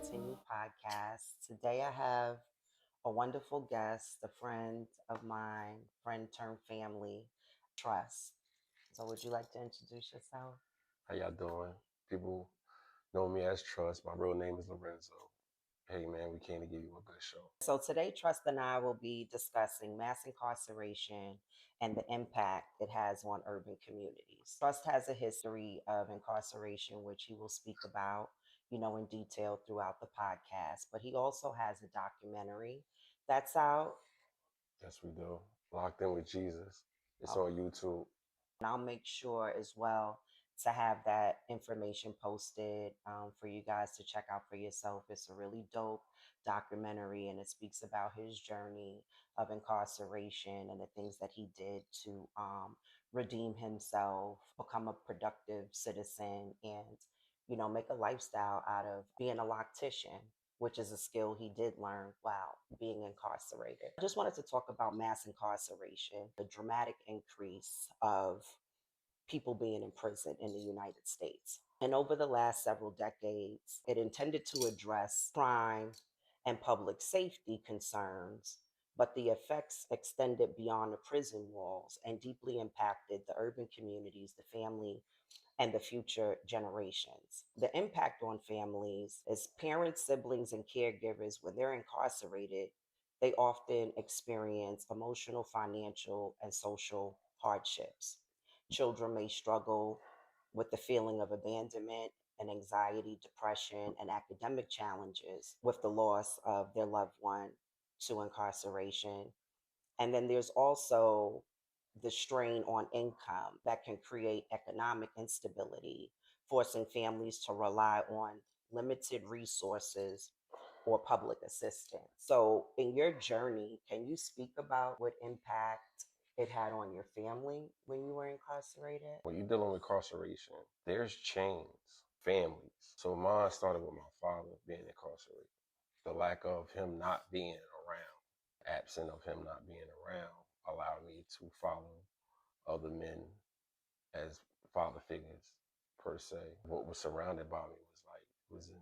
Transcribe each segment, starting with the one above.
Continue podcast. Today I have a wonderful guest, a friend of mine, friend turned family, Trust. So, would you like to introduce yourself? How y'all doing? People know me as Trust. My real name is Lorenzo. Hey man, we came to give you a good show. So, today Trust and I will be discussing mass incarceration and the impact it has on urban communities. Trust has a history of incarceration, which he will speak about, in detail throughout the podcast. But he also has a documentary that's out. Yes, we do. Locked in with Jesus. It's uh, on YouTube. And I'll make sure as well to have that information posted for you guys to check out for yourself. It's a really dope documentary and it speaks about his journey of incarceration and the things that he did to redeem himself, become a productive citizen, and, make a lifestyle out of being a loctician, which is a skill he did learn while being incarcerated. I just wanted to talk about mass incarceration, the dramatic increase of people being in prison in the United States. And over the last several decades, it intended to address crime and public safety concerns, but the effects extended beyond the prison walls and deeply impacted the urban communities, the family, and the future generations. The impact on families is parents, siblings, and caregivers, when they're incarcerated, they often experience emotional, financial, and social hardships. Children may struggle with the feeling of abandonment and anxiety, depression, and academic challenges with the loss of their loved one to incarceration. And then there's also the strain on income that can create economic instability, forcing families to rely on limited resources or public assistance. So, in your journey, can you speak about what impact it had on your family when you were incarcerated? When you're dealing with incarceration, there's chains, families. So mine started with my father being incarcerated. The lack of him not being around, absent of him not being around, allowed me to follow other men as father figures per se. What was surrounded by me was in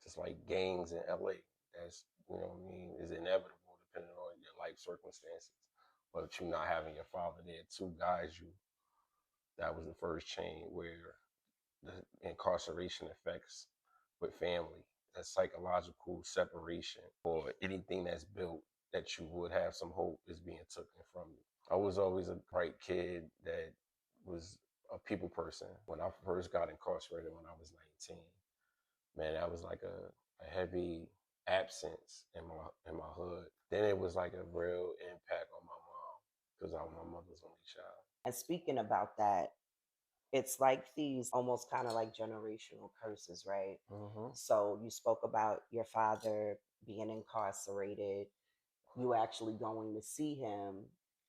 just like gangs in LA. That's, you know what I mean, is inevitable depending on your life circumstances. But you not having your father there to guide you, that was the first chain where the incarceration affects with family. That psychological separation or anything that's built that you would have some hope is being taken from you. I was always a bright kid that was a people person. When I first got incarcerated when I was 19, man, that was like a heavy absence in my hood. Then it was like a real impact on my mom because I was my mother's only child. And speaking about that, it's like these almost kind of like generational curses, right? Mm-hmm. So you spoke about your father being incarcerated, you actually going to see him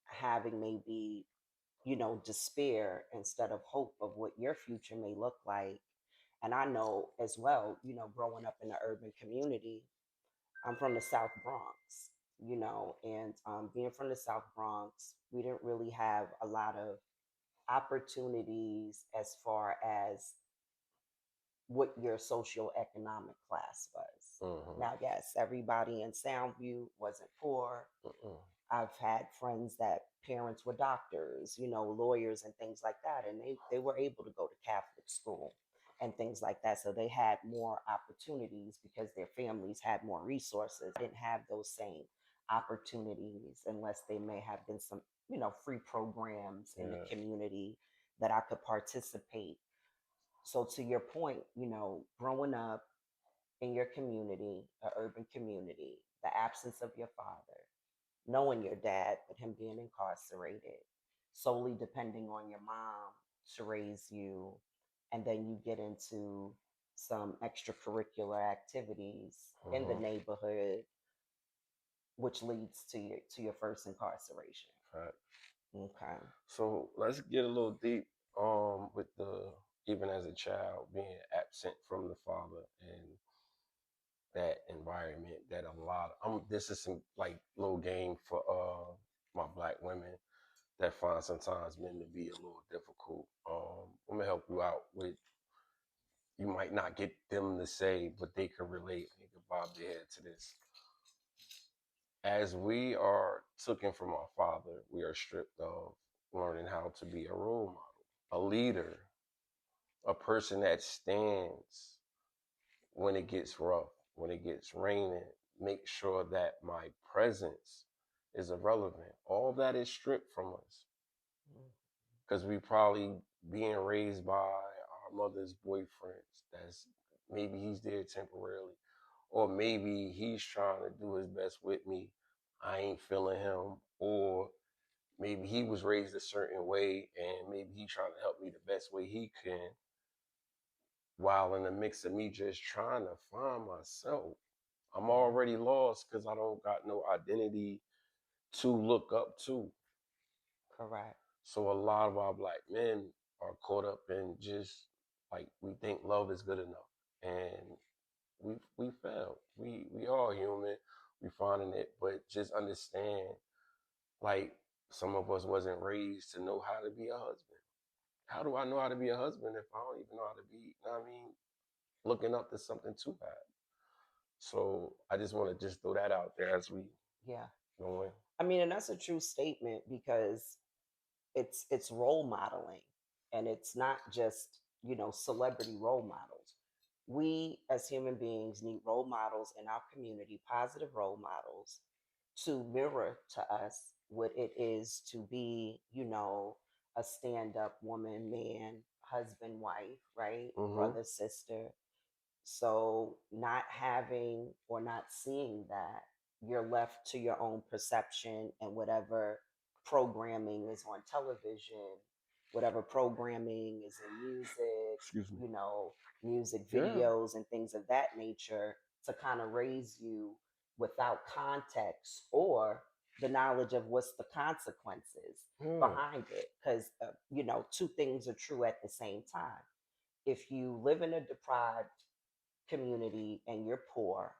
having maybe, despair instead of hope of what your future may look like. And I know as well, growing up in the urban community, I'm from the South Bronx, and being from the South Bronx, we didn't really have a lot of opportunities as far as what your socioeconomic class was. Mm-hmm. Now, yes, everybody in Soundview wasn't poor. Mm-mm. I've had friends that parents were doctors, lawyers and things like that, and they were able to go to Catholic school and things like that. So they had more opportunities because their families had more resources. Didn't have those same opportunities unless they may have been some, free programs in the Yeah. community that I could participate. So to your point, growing up in your community, a urban community, the absence of your father, knowing your dad, but him being incarcerated, solely depending on your mom to raise you, and then you get into some extracurricular activities in the Mm-hmm. neighborhood, which leads to your first incarceration. Right. Okay. So let's get a little deep with the even as a child being absent from the father and that environment that a lot this is some like little game for my black women that find sometimes men to be a little difficult. I'm gonna help you out with you might not get them to say, but they can relate. They can bob their head to this. As we are taken from our father, we are stripped of learning how to be a role model, a leader, a person that stands when it gets rough, when it gets raining, make sure that my presence is irrelevant. All that is stripped from us Mm. because we probably being raised by our mother's boyfriends. That's maybe he's there temporarily, or maybe he's trying to do his best with me. I ain't feeling him, or maybe he was raised a certain way and maybe he trying to help me the best way he can, while in the mix of me just trying to find myself. I'm Mhm. already lost because I don't got no identity to look up to. Correct. So a lot of our black men are caught up in just like we think love is good enough, and we fail. We are human. We finding it, but just understand, like some of us wasn't raised to know how to be a husband. How do I know how to be a husband if I don't even know how to be? You know what I mean, looking up to something to have. So I just want to just throw that out there as we Yeah. go in. I mean, and that's a true statement because it's role modeling, and it's not just, celebrity role models. We as human beings need role models in our community, positive role models, to mirror to us what it is to be, a stand-up woman, man, husband, wife, right, Mm-hmm. brother, sister. So, not having or not seeing that, you're left to your own perception and whatever programming is on television, whatever programming is in music, Excuse me. you know, music Yeah. videos and things of that nature, to kind of raise you without context or the knowledge of what's the consequences Yeah. behind it. Because, two things are true at the same time. If you live in a deprived community and you're poor,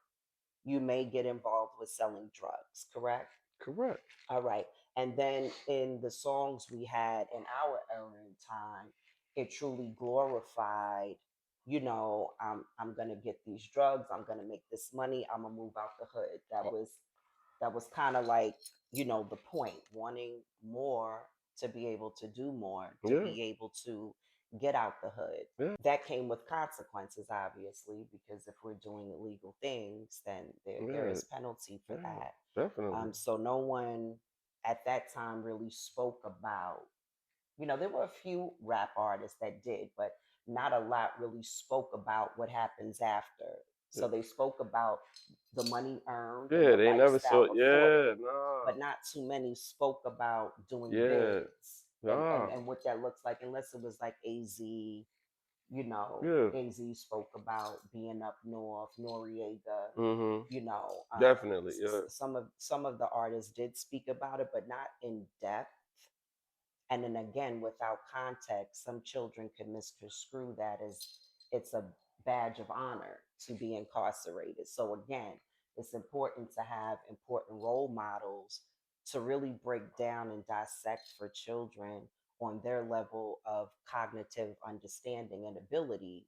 you may get involved with selling drugs, correct? Correct. All right. And then in the songs we had in our era and time, it truly glorified, I'm gonna get these drugs, I'm gonna make this money, I'm gonna move out the hood. Oh, That was kind of like, the point, wanting more, to be able to do more, to yeah. be able to get out the hood. Yeah. That came with consequences, obviously, because if we're doing illegal things, then there Yeah. is penalty for Yeah. that. Definitely. So no one at that time really spoke about, there were a few rap artists that did, but not a lot really spoke about what happens after. Yeah. So they spoke about the money earned and Yeah. the They never saw. lifestyle Yeah. afforded, Nah. but not too many spoke about doing Yeah. bids and, and, Nah. and what that looks like, unless it was like AZ. Yeah. AZ spoke about being up north, Noriega. Mm-hmm. You know, Definitely. Yeah. some of the artists did speak about it, but not in depth. And then again, without context, some children can misconstrue that as it's a badge of honor to be incarcerated. So again, it's important to have important role models to really break down and dissect for children on their level of cognitive understanding and ability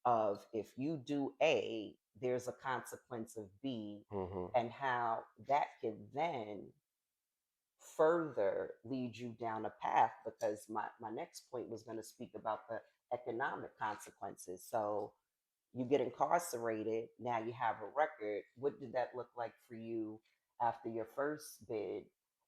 of, if you do A, there's a consequence of B, Mm-hmm. and how that could then further lead you down a path, because my next point was going to speak about the economic consequences. So you get incarcerated, now you have a record. What did that look like for you after your first bid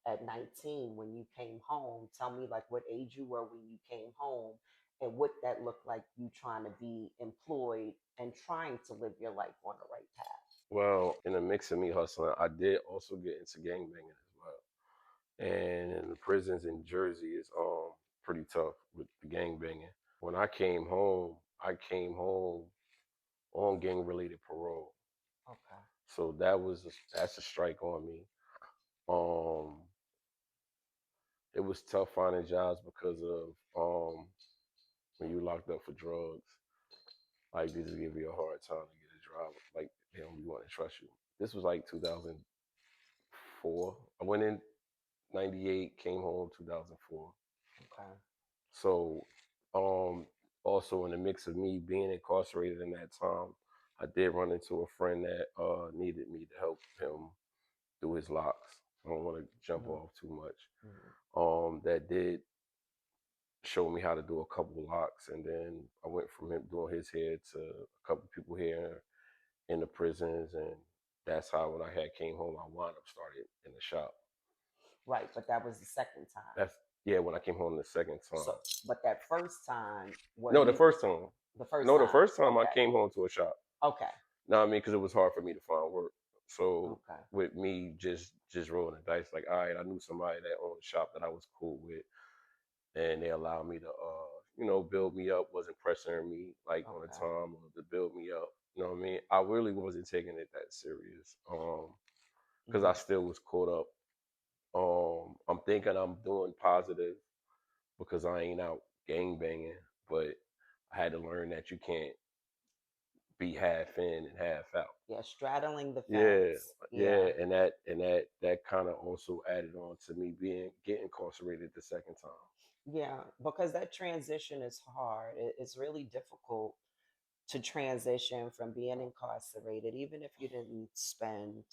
at 19 when you came home? Tell me, like, what age you were when you came home, and what that looked like, you trying to be employed and trying to live your life on the right path. Well, in the mix of me hustling, I did also get into gangbanging as well. And in the prisons in Jersey is pretty tough with the gangbanging. When I came home on gang related parole. Okay. So that's a strike on me. Um, it was tough finding jobs because of when you locked up for drugs, like they just give you a hard time to get a job. Like they don't be want to trust you. This was like 2004. I went in 98, came home 2004. Okay. So, um, Also, in the mix of me being incarcerated in that time, I did run into a friend that needed me to help him do his locks. I don't want to jump Mhm. off too much. Mhm. That did show me how to do a couple locks, and then I went from him doing his hair to a couple people here in the prisons, and that's how when I had came home, I wound up started in the shop. Right, but that was the second time. That's yeah, when I came home the second time. So, but that first time, were No, the you first time. the first No, the time? first time I Okay, came home to a shop. okay, No, I mean, because it was hard for me to find work. So okay, with me just rolling the dice, like, all right, I knew somebody that owned a shop that I was cool with, and they allowed me to, build me up. Wasn't pressuring me like on the okay. time or to build me up. You know what I mean? I really wasn't taking it that serious, because I Hmm. still was caught up. I'm thinking I'm doing positive because I ain't out gang banging, but I had to learn that you can't be half in and half out. Yeah, straddling the Yeah, fence. yeah, Yeah, and that kind of also added on to me being getting incarcerated the second time. yeah, because that transition is hard. It's really difficult to transition from being incarcerated, even if you didn't spend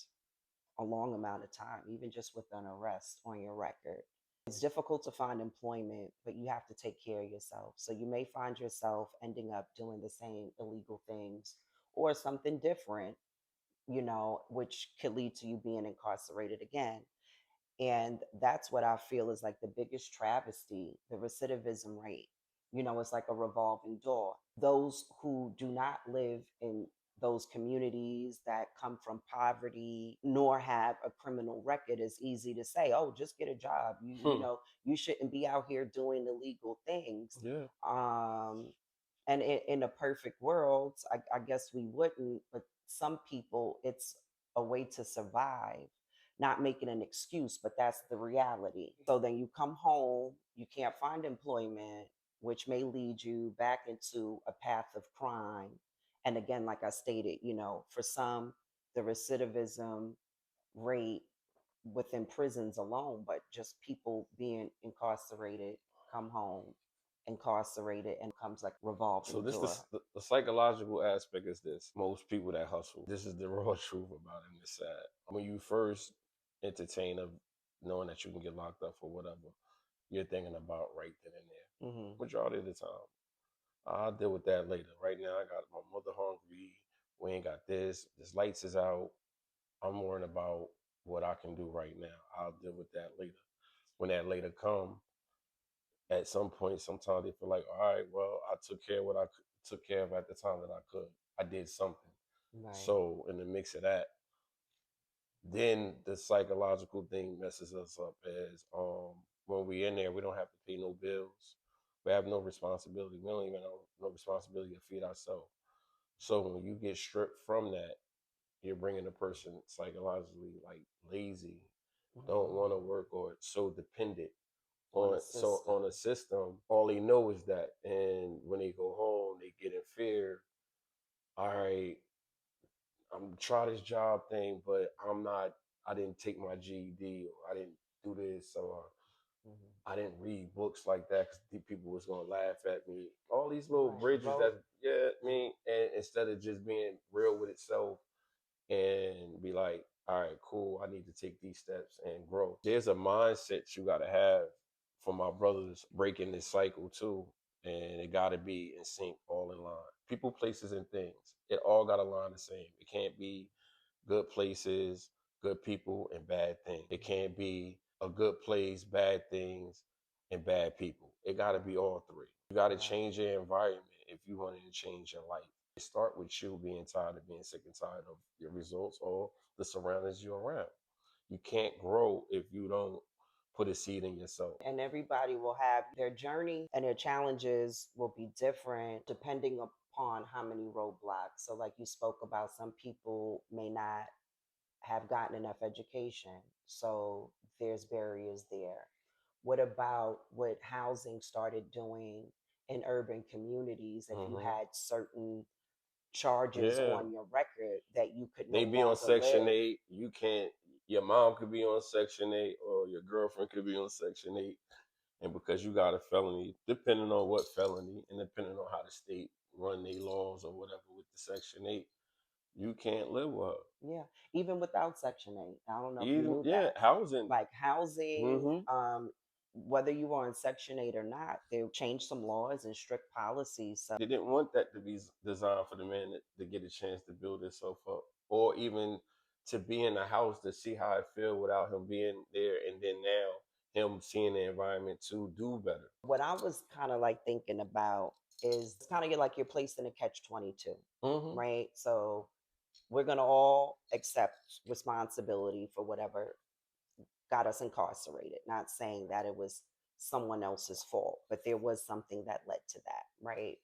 a long amount of time, even just with an arrest on your record. It's difficult to find employment, but you have to take care of yourself. So you may find yourself ending up doing the same illegal things or something different, which could lead to you being incarcerated again. And that's what I feel is like the biggest travesty, the recidivism rate. It's like a revolving door. Those who do not live in those communities that come from poverty nor have a criminal record, is easy to say, oh, just get a job. Hmm. You shouldn't be out here doing illegal things. Yeah. Um, and in a perfect world, I guess we wouldn't, but some people, it's a way to survive, not making an excuse, but that's the reality. So then you come home, you can't find employment, which may lead you back into a path of crime. And again, like I stated, for some, the recidivism rate within prisons alone, but just people being incarcerated, come home, incarcerated, and comes like So revolving this door. the psychological aspect is this. Most people that hustle, this is the raw truth about it, and it's sad. When you first entertain of knowing that you can get locked up for whatever, you're thinking about right then and there. Hmm. Majority of the time. I'll deal with that later. Right now, I got my mother hungry. We ain't got this. This lights is out. I'm worrying about what I can do right now. I'll deal with that later. When that later come, at some point, sometimes they feel like, all right, well, I took care of what took care of at the time that I could. I did something. Right. So in the mix of that, then the psychological thing messes us up as when we in there, we don't have to pay no bills. We have no responsibility. We don't even have no responsibility to feed ourselves. So when you get stripped from that, you're bringing a person psychologically like lazy, don't Hmm. want to work, or so dependent On a on system. a system. All they know is that, and when they go home, they get in fear. All right, I'm try this job thing, but I'm not. I didn't take my GED, or I didn't do this, or Hmm. I didn't read books like that because people was gonna laugh at me. All these little Right. bridges Road. that yeah, I mean, and instead of just being real with itself and be like, all right, cool, I need to take these steps and grow. There's a mindset you gotta have for my brothers breaking this cycle too. And it gotta be in sync, all in line. People, places, and things. It all gotta line the same. It can't be good places, good people, and bad things. It can't be a good place, bad things, and bad people. It got to Right. be all three. You got to Right. change your environment if you want to change your life. It start with you being tired of being sick and tired of your results or the surroundings you're around. You can't grow if you don't put a seed in yourself. And everybody will have their journey and their challenges will be different depending upon how many roadblocks. So, like you spoke about, some people may not have gotten enough education. So, there's barriers there. What about what housing started doing in urban communities? If you Hmm. had certain charges Yeah, on your record that you could no they be on longer Section live. 8. You can't. Your mom could be on Section 8, or your girlfriend could be on Section 8. And because you got a felony, depending on what felony and depending on how the state run their laws or whatever with the Section 8, you can't live with her. Yeah, even without Section 8. I don't know if you Even, knew yeah, that. housing. Like housing, Hmm. whether you were on Section 8 or not, they changed some laws and strict policies. So They didn't want that to be designed for the man to get a chance to build himself up, or even to be in the house to see how it feel without him being there, and then now him seeing the environment to do better. what I was kind of like thinking about is kind of like you're placed in a catch 22, Hmm. right? So we're going to all accept responsibility for whatever got us incarcerated. Not saying that it was someone else's fault, but there was something that led to that, right?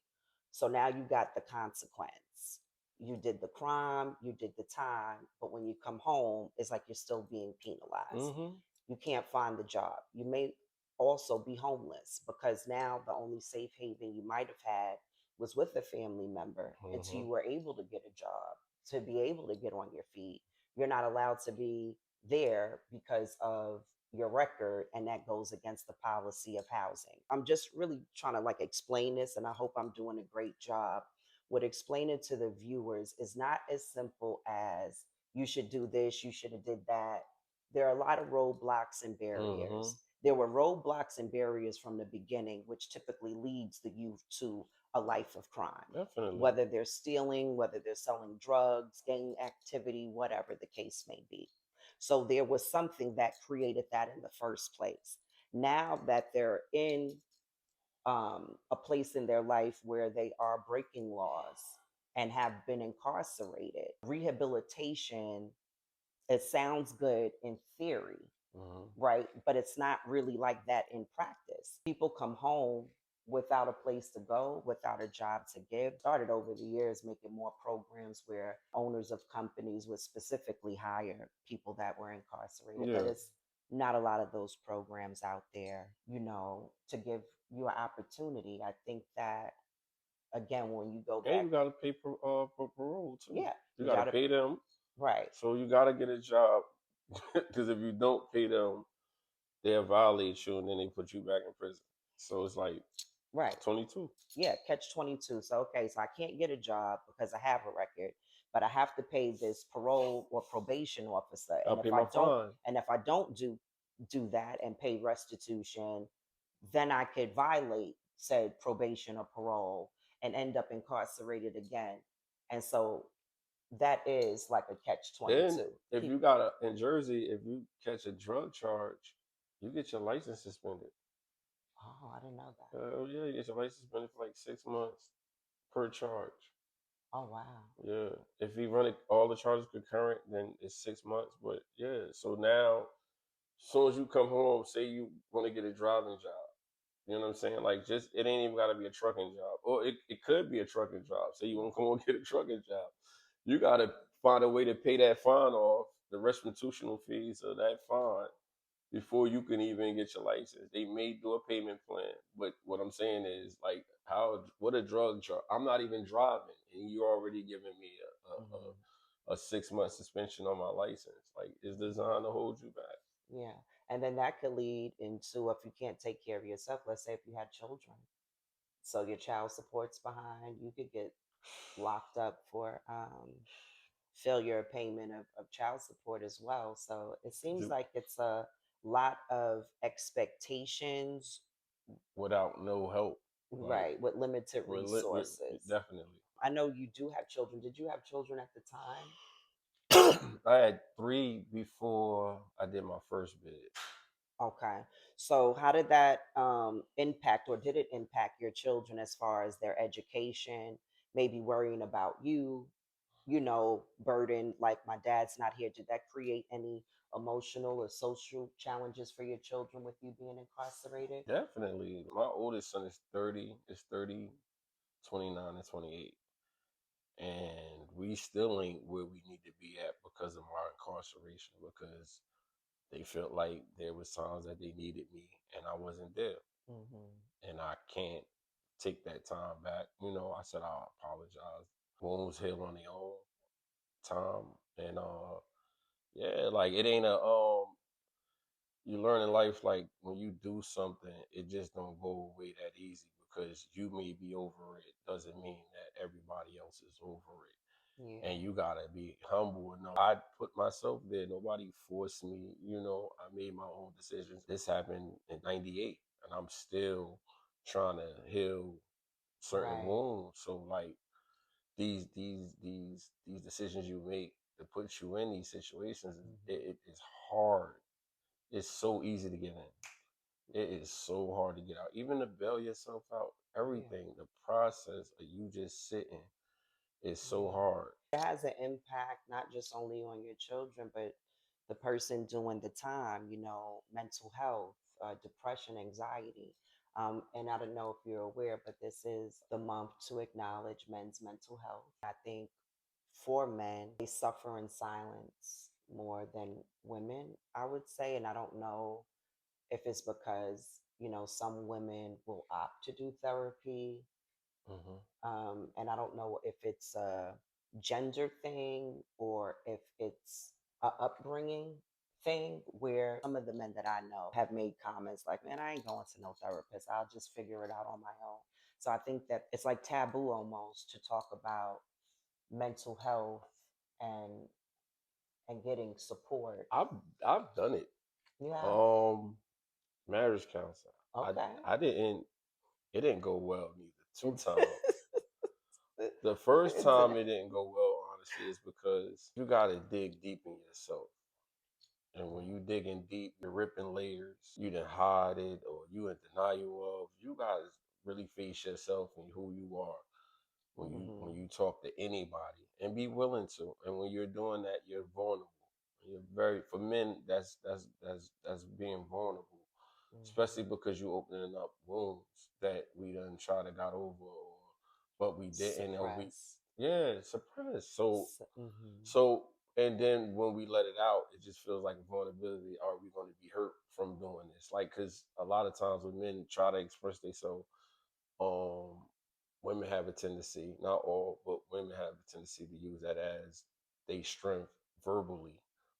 So now you got the consequence. You did the crime, you did the time, but when you come home, it's like you're still being penalized. Hmm. You can't find the job. You may also be homeless because now the only safe haven you might have had was with a family member until Hmm. you were able to get a job, to be able to get on your feet. You're not allowed to be there because of your record, and that goes against the policy of housing. I'm just really trying to like explain this, and I hope I'm doing a great job. What explaining to the viewers is not as simple as you should do this, you should have did that. There are a lot of roadblocks and Hmm. barriers. There were roadblocks and barriers from the beginning, which typically leads the youth to a life of crime, Definitely. whether they're stealing, whether they're selling drugs, gang activity, whatever the case may be. So there was something that created that in the first place. Now that they're in a place in their life where they are breaking laws and have been incarcerated, rehabilitation, it sounds good in theory, Hmm. right? But it's not really like that in practice. People come home without a place to go, without a job to give. Started over the years making more programs where owners of companies would specifically hire people that were incarcerated, but Yeah. it's not a lot of those programs out there, to give you an opportunity. I think that again, when you go And back, you gotta pay for parole too. yeah, You you gotta gotta pay them. right, So you gotta get a job, because if you don't pay them, they'll violate you and then they put you back in prison. So it's like right. 22. Yeah, catch 22. So, okay, so I can't get a job because I have a record, but I have to pay this parole or probation officer. I'll pay my fine. And if I don't do that and pay restitution, then I could violate said probation or parole and end up incarcerated again. And so that is like a catch Then 22. if you got a in Jersey, if you catch a drug charge, you get your license suspended. Oh, I didn't know that. Yeah, you get your license suspended for like 6 months per charge. Oh, wow. Yeah. If you run it all the charges concurrent, then it's 6 months. But yeah, so now as soon as you come home, say you want to get a driving job. You know what I'm saying? Like, just it ain't even got to be a trucking job, or it could be a trucking job. Say you want to come and get a trucking job, you got to find a way to pay that fine off, the restitutional fees of that fine, before you can even get your license. They may do a payment plan, but what I'm saying is like what a drug charge. I'm not even driving, and you're already giving me Hmm. a 6 month suspension on my license. Like, it's designed to hold you back. Yeah. And then that could lead into if you can't take care of yourself, let's say if you had children. So your child support's behind, you could get locked up for failure of payment of child support as well. So it seems like it's a lot of expectations, Without no help. Like, right, with limited with resources. definitely. I know you do have children. Did you have children at the time? I had three before I did my first bid. Okay. So how did that impact, or did it impact your children as far as their education, maybe worrying about you, burden, like my dad's not here? Did that create any emotional or social challenges for your children with you being incarcerated? Definitely. My oldest son is 30, 29, and 28. And we still ain't where we need to be at because of our incarceration, because they felt like there was times that they needed me and I wasn't there. Hmm. And I can't take that time back. I said I'll apologize. Wounds heal on their own time. And yeah, like, it ain't a You learn in life, like when you do something, it just don't go away that easy because you may be over it doesn't mean that everybody else is over it. Yeah. And you gotta be humble enough. I put myself there. Nobody forced me. I made my own decisions. This happened in '98, and I'm still trying to heal certain Right. wounds. So like these decisions you make to put you in these situations, Hmm. it is hard. It's so easy to get in. It is so hard to get out. Even to bail yourself out, Yeah. everything, the process of you just sitting is so Yeah. hard. It has an impact not just only on your children, but the person doing the time, mental health, depression, anxiety. And I don't know if you're aware, but this is the month to acknowledge men's mental health. I think for men, they suffer in silence more than women, I would say. And I don't know if it's because, some women will opt to do therapy, Hmm. and I don't know if it's a gender thing or if it's a upbringing thing where some of the men that I know have made comments like, man, I ain't going to no therapist. I'll just figure it out on my own. So I think that it's like taboo almost to talk about mental health and getting support. I've I've done it. Yeah. Um, Marriage counseling. I Okay. I didn't. It didn't go well neither. Two It times. The first time didn't. it didn't go well, honestly, is because you gotta dig deep in yourself. And when you digging deep, you're ripping layers. You didn't hide it or you in denial of. You gotta really face yourself and who you are when Mm-hmm. you talk to anybody and be willing to. And when you're doing that, you're vulnerable. You're very for men. That's being vulnerable, especially Mm-hmm. because you opening up wounds that we done try to got over, but we didn't, or we Suppress. yeah suppressed. So Mm-hmm. so, and then when we let it out, it just feels like a vulnerability. Are we going to be hurt from doing this? Like, because a lot of times when men try to express themselves, um, women have a tendency, not all, but women have a tendency to use that as they strength verbally.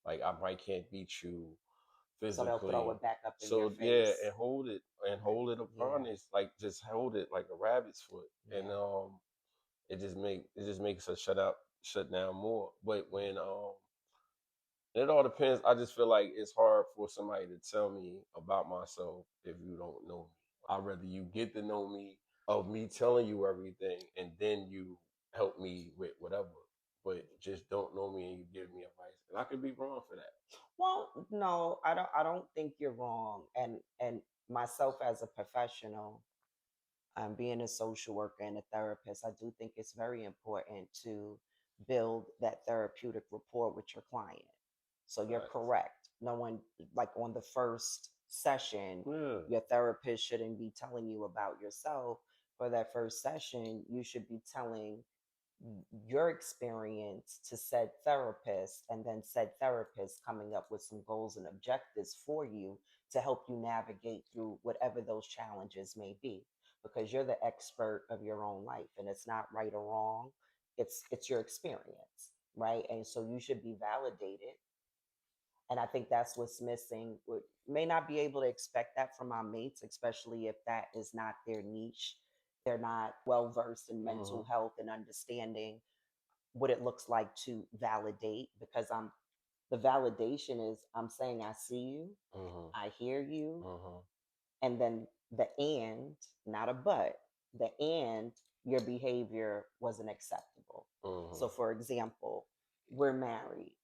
Like, I can't beat you So they'll throw physically. it back up in your So yeah, face. and Right. hold it Yeah. upon this, like just hold it like a rabbit's foot, and Yeah. it just makes us shut down more. But when it all depends. I just feel like it's hard for somebody to tell me about myself if you don't know me. I'd rather you get to know me of me telling you everything and then you help me with whatever. But just don't know me and you give me advice. And I could be wrong for that. Well, no, I don't think you're wrong. And myself as a professional, being a social worker and a therapist, I do think it's very important to build that therapeutic rapport with your client. So you're Facts. correct. No one, like on the first session, Yeah. your therapist shouldn't be telling you about yourself. For that first session, you should be telling your experience to said therapist, and then said therapist coming up with some goals and objectives for you to help you navigate through whatever those challenges may be, because you're the expert of your own life and it's not right or wrong. It's your experience, right? And so you should be validated, and I think that's what's missing. We may not be able to expect that from our mates, especially if that is not their niche. They're not well versed in mental Mhm. health and understanding what it looks like to validate, because the validation is I'm saying I see you, Mhm. I hear you, Mhm. and then the and, not a but, the and your behavior wasn't acceptable. Mhm. So for example, we're married.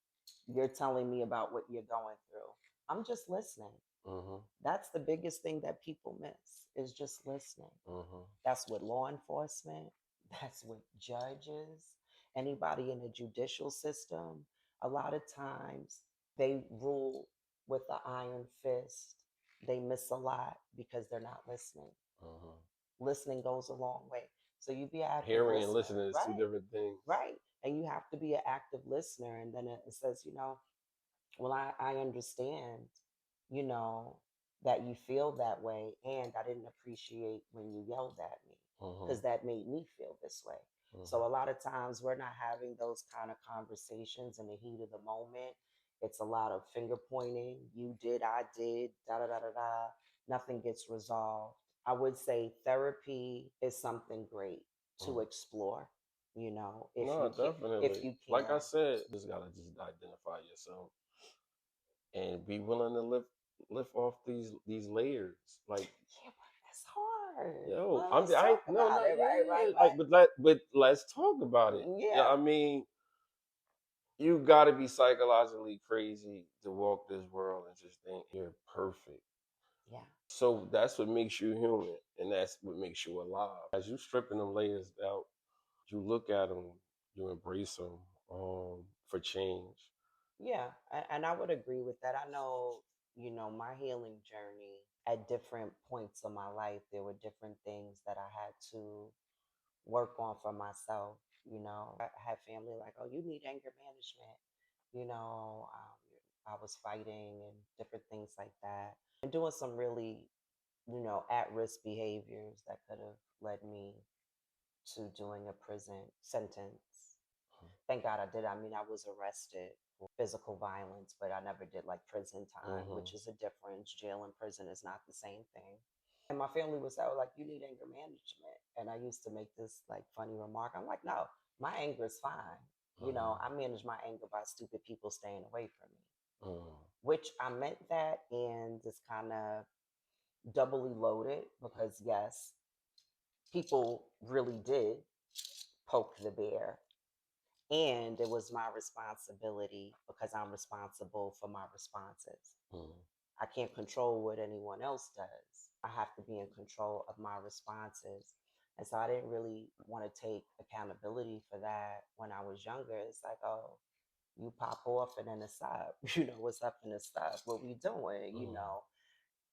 You're telling me about what you're going through. I'm just listening. Mhm. That's the biggest thing that people miss, is just listening. Mhm. That's with law enforcement, that's with judges, anybody in the judicial system. A lot of times they rule with the iron fist. They miss a lot because they're not listening. Mhm. Listening goes a long way. So you be an active Hearing and listener, listening is two right? different things. Right. And you have to be an active listener. And then it says, well, I understand, you know, that you feel that way. And I didn't appreciate when you yelled at me Mhm. because that made me feel this way. Mhm. So a lot of times we're not having those kind of conversations in the heat of the moment. It's a lot of finger pointing. You did, I did, da da da da da. Nothing gets resolved. I would say therapy is something great to Mm. explore, if No, you can, if definitely. you Like I can. said, just gotta just identify yourself and be willing to lift off these layers. Like, Yeah, but that's hard. yo, Well, let's I ain't, talk no, about not it. Right, right, yeah. Like, right. but let's talk about it. Yeah, Yeah, I mean, you gotta be psychologically crazy to walk this world and just think you're perfect. yeah, So that's what makes you human, and that's what makes you alive. As you stripping them layers out, you look at them, you embrace them for change. yeah. And I would agree with that. I know, my healing journey at different points of my life, there were different things that I had to work on for myself. I had family like, oh, you need anger management. I was fighting and different things like that, and doing some really, at risk behaviors that could have led me to doing a prison sentence. Thank God I did. I mean, I was arrested for physical violence, but I never did like prison time, Mm-hmm. which is a difference. Jail and prison is not the same thing. And my family was out like, you need anger management. And I used to make this like funny remark. I'm like, no, my anger is fine. I manage my anger by stupid people staying away from me, Mm-hmm. which I meant that and just kind of doubly loaded because, yes, people really did poke the bear. And it was my responsibility because I'm responsible for my responses. Mm-hmm. I can't control what anyone else does. I have to be in control of my responses. And so I didn't really want to take accountability for that when I was younger. It's like, oh, you pop off and then it's up. What's up and it's up. What we doing,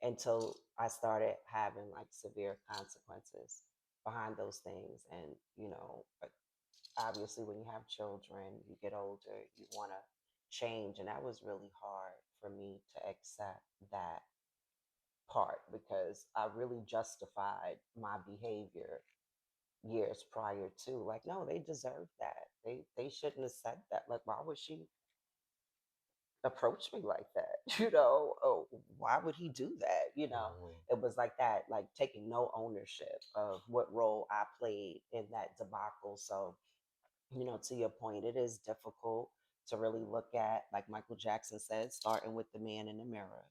until I started having like severe consequences behind those things. And, obviously when you have children, you get older, you want to change. And that was really hard for me to accept that part because I really justified my behavior years prior to, like, no, they deserve that. They shouldn't have said that. Like, why would she approach me like that? Oh, why would he do that? Mm-hmm. It was like that, like taking no ownership of what role I played in that debacle. So, to your point, it is difficult to really look at, like Michael Jackson said, starting with the man in the mirror,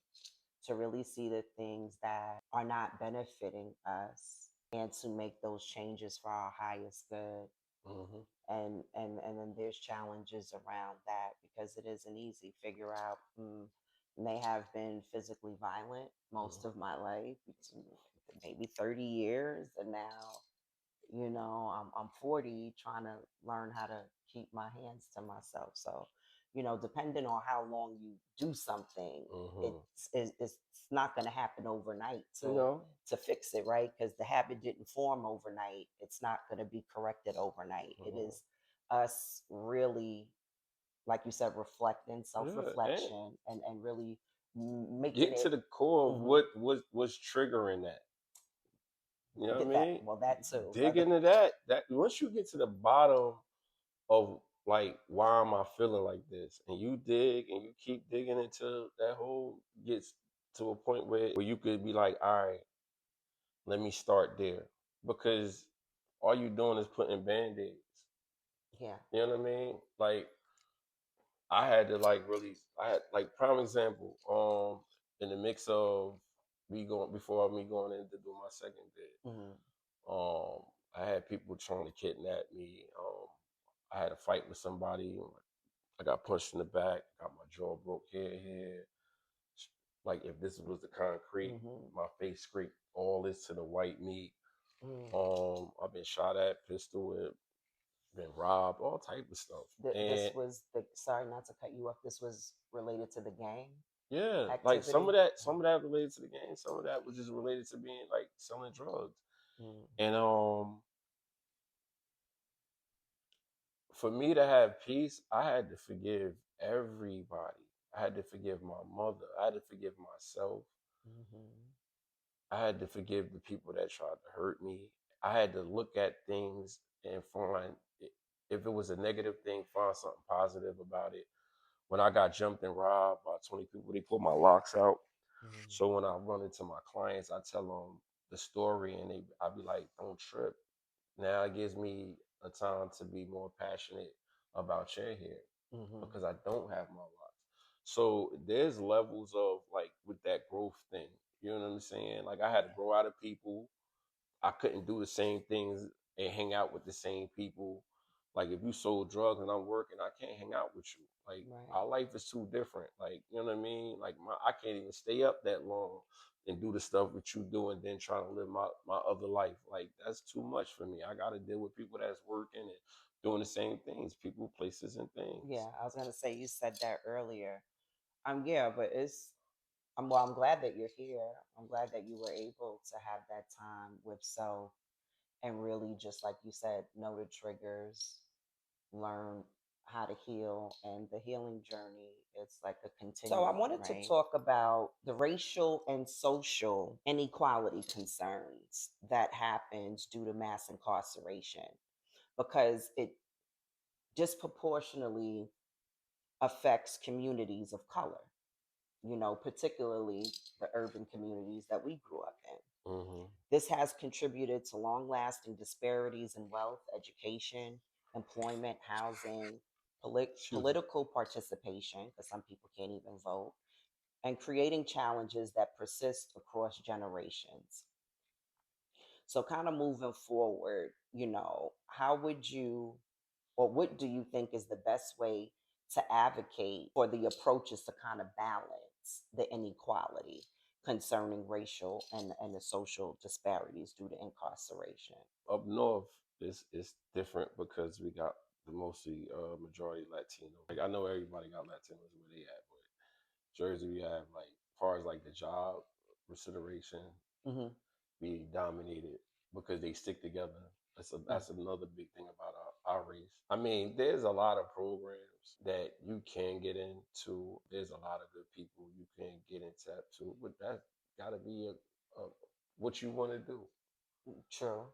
to really see the things that are not benefiting us and to make those changes for our highest good. Mm-hmm. And then there's challenges around that because it isn't easy. Figure out, may have been physically violent most of my life, maybe 30 years, and now I'm 40 trying to learn how to keep my hands to myself. So, depending on how long you do something, Mm-hmm. it's not going to happen overnight No. to fix it, right? Because the habit didn't form overnight. It's not going to be corrected overnight. It Mm-hmm. is us really, like you said, reflecting, Yeah, and self-reflection, and really making get to it. the core of Mhm. what's triggering that. You know what I That, mean? well, that too. Dig into that. That once you get to the bottom of like why am I feeling like this, and you dig and you keep digging until that hole gets to a point where you could be like, all right, let me start there, because all you doing is putting band-aids. Yeah. You know what I mean? Like I had to like really, I had like prime example, in the mix of me going before me going in to do my second bid. Hmm. I had people trying to kidnap me. I had a fight with somebody. I got punched in the back, got my jaw broke here. Like if this was the concrete, Hmm. my face scraped all this to the white meat. Mm. I've been shot at, pistol whipped, been robbed, all type of stuff. This And was the, sorry not to cut you off. This was related to the gang yeah, like activity. some of that related to the game, some of that was just related to being like selling drugs. Mm. And for me to have peace, I had to forgive everybody. I had to forgive my mother. I had to forgive myself. Hmm. I had to forgive the people that tried to hurt me. I had to look at things and find, if it was a negative thing, find something positive about it. When I got jumped and robbed by 20 people, they pulled my locks out. Mhm. So when I run into my clients, I tell them the story, and I be like, "Don't trip." Now it gives me a time to be more passionate about your hair Mhm. because I don't have my locks. So there's levels of like with that growth thing. You know what I'm saying? Like I had to grow out of people. I couldn't do the same things and hang out with the same people. Like if you sold drugs and I'm working, I can't hang out with you. Like Right. our life is too different. Like you know what I mean? Like I can't even stay up that long and do the stuff that you do and then try to live my other life. Like that's too much for me. I got to deal with people that's working and doing the same things, people, places, and things. Yeah, I was gonna say you said that earlier. Yeah, but I'm glad that you're here. I'm glad that you were able to have that time with self and really just like you said, know the triggers, learn how to heal, and the healing journey it's like a continuum. So I wanted to talk about the racial and social inequality concerns that happens due to mass incarceration because it disproportionately affects communities of color, particularly the urban communities that we grew up in. Mm-hmm. This has contributed to long lasting disparities in wealth, education, employment, housing, Excuse me. political participation, because some people can't even vote, and creating challenges that persist across generations. So, kind of moving forward, how would you or what do you think is the best way to advocate for the approaches to kind of balance the inequality concerning racial and the social disparities due to incarceration? Up north, it's different because we got the mostly majority Latino. Like I know everybody got Latinos where they at, but Jersey we have like as far as like the job consideration Hmm. be dominated because they stick together. That's another big thing about our race. I mean, there's a lot of programs that you can get into. There's a lot of good people you can get into too, but that got to be a what you want to do. True.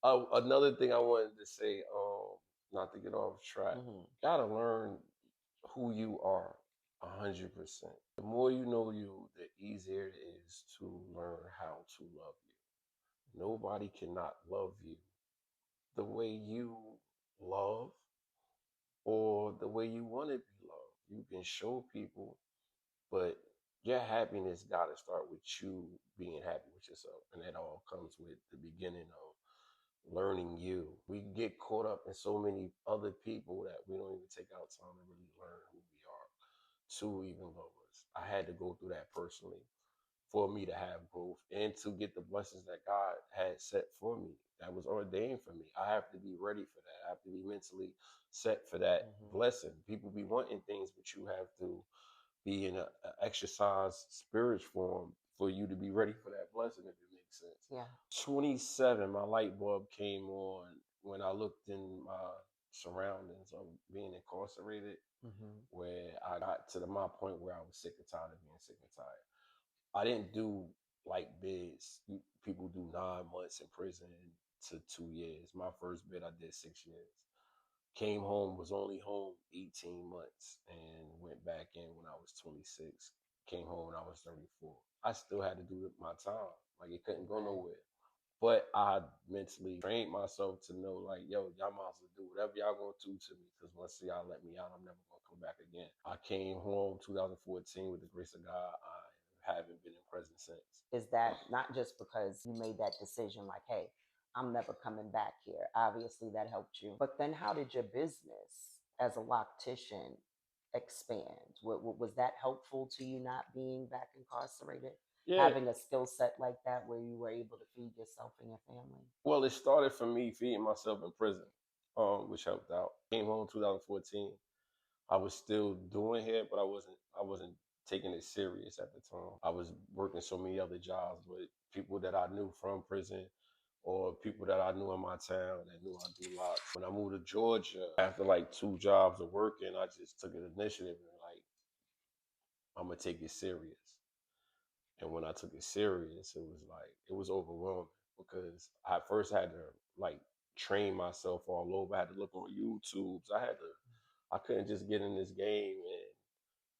Another thing I wanted to say, not to get off track, Hmm. gotta learn who you are 100%. The more you know you, the easier it is to learn how to love you. Nobody cannot love you the way you love or the way you want to be loved. You can show people, but your happiness got to start with you being happy with yourself. And that all comes with the beginning of learning you. We get caught up in so many other people that we don't even take out time to really learn who we are to even love us. I had to go through that personally for me to have growth and to get the blessings that God had set for me, that was ordained for me. I have to be ready for that. I have to be mentally set for that Hmm. blessing. People be wanting things, but you have to be in a exercise spirit form for you to be ready for that blessing, if it makes sense. Yeah. 27, my light bulb came on when I looked in my surroundings of being incarcerated, Hmm. where I got to my point where I was sick and tired of being sick and tired. I didn't do like bids. People do 9 months in prison to 2 years. My first bid I did 6 years. Came home, was only home 18 months, and went back in when I was 26. Came home when I was 34. I still had to do my time. Like it couldn't go Right. nowhere. But I mentally trained myself to know, like, yo, y'all might as well do whatever y'all gonna do to me, because once y'all let me out, I'm never gonna come back again. I came home 2014 with the grace of God. I haven't been in prison since. Is that not just because you made that decision, like, hey, I'm never coming back here? Obviously, that helped you. But then, how did your business as a loctician expand? Was that helpful to you not being back incarcerated? Yeah, Having a skill set like that where you were able to feed yourself and your family? well, it started for me feeding myself in prison, which helped out. Came home 2014. I was still doing hair, but I wasn't taking it serious at the time. I was working so many other jobs with people that I knew from prison or people that I knew in my town that knew I do locks. When I moved to Georgia, after like 2 jobs of working, I just took an initiative and like I'm gonna take it serious. And when I took it serious, it was overwhelming because I first had to like train myself all over. I had to look on YouTube's. I couldn't just get in this game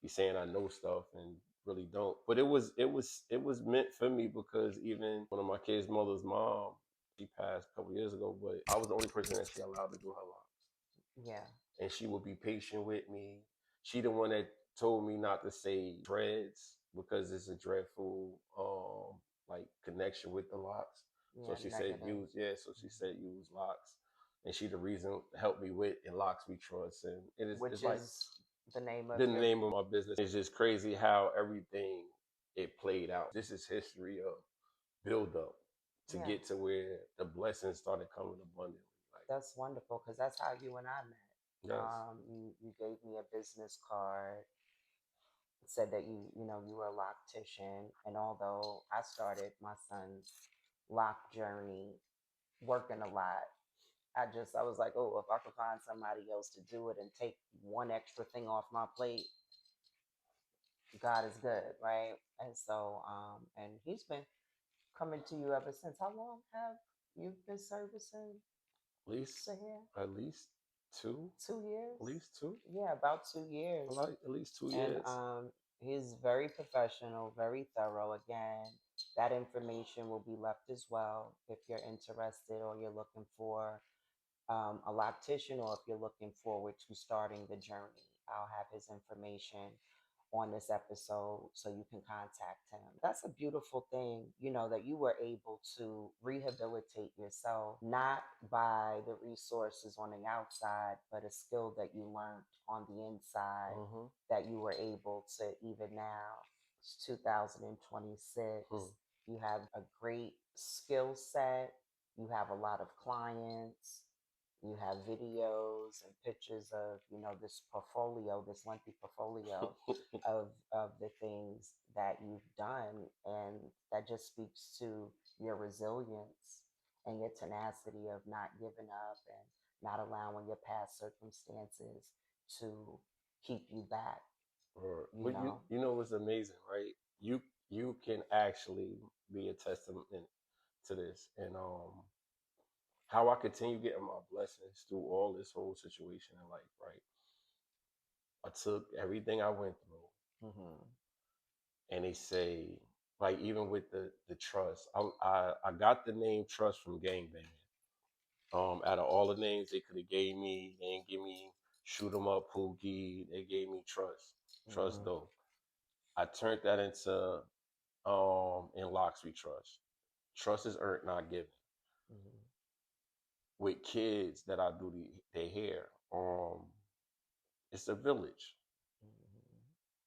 be saying I know stuff and really don't. But it was meant for me because even one of my kids' mother's mom, she passed a couple years ago, but I was the only person that she allowed to do her locks. Yeah. And she would be patient with me. She the one that told me not to say dreads because it's a dreadful like connection with the locks. So Yeah. she said Negative. use so she said use locks. And she the reason helped me with in locks we trust. And it's Which like is the name of the your. name of my business. It's just crazy how everything it played out. This is history of build up to Yeah. get to where the blessings started coming abundantly. Like That's wonderful because that's how you and I met. yes. You gave me a business card, said that you were a loctician, and although I started my son's lock journey working a lot, I was like, oh, if I could find somebody else to do it and take one extra thing off my plate, God is good, right? And so, and he's been coming to you ever since. How long have you been servicing At least Sahir? at least two, 2 years? at least two. Yeah, about 2 years. I like at least two And years. he's very professional, very thorough. Again, that information will be left as well if you're interested or you're looking for a loctician, or if you're looking forward to starting the journey. I'll have his information on this episode so you can contact him. That's a beautiful thing, that you were able to rehabilitate yourself, not by the resources on the outside, but a skill that you learned on the inside Mm-hmm. that you were able to, even now, it's 2026. Hmm. You have a great skill set, you have a lot of clients, you have videos and pictures of this portfolio, this lengthy portfolio of the things that you've done, and that just speaks to your resilience and your tenacity of not giving up and not allowing your past circumstances to keep you back Or, you but know you know what's amazing, right? You can actually be a testament to this, and how I continue getting my blessings through all this whole situation in life, right? I took everything I went through, hmm and they say, like, even with the trust, I got the name Trust from Gangbang. Out of all the names they could have gave me, they didn't give me Shoot 'em Up Pookie. They gave me Trust, Trust hmm though. I turned that into in Locks We Trust. Trust is earned, not given. hmm With kids that I do their hair, it's a village.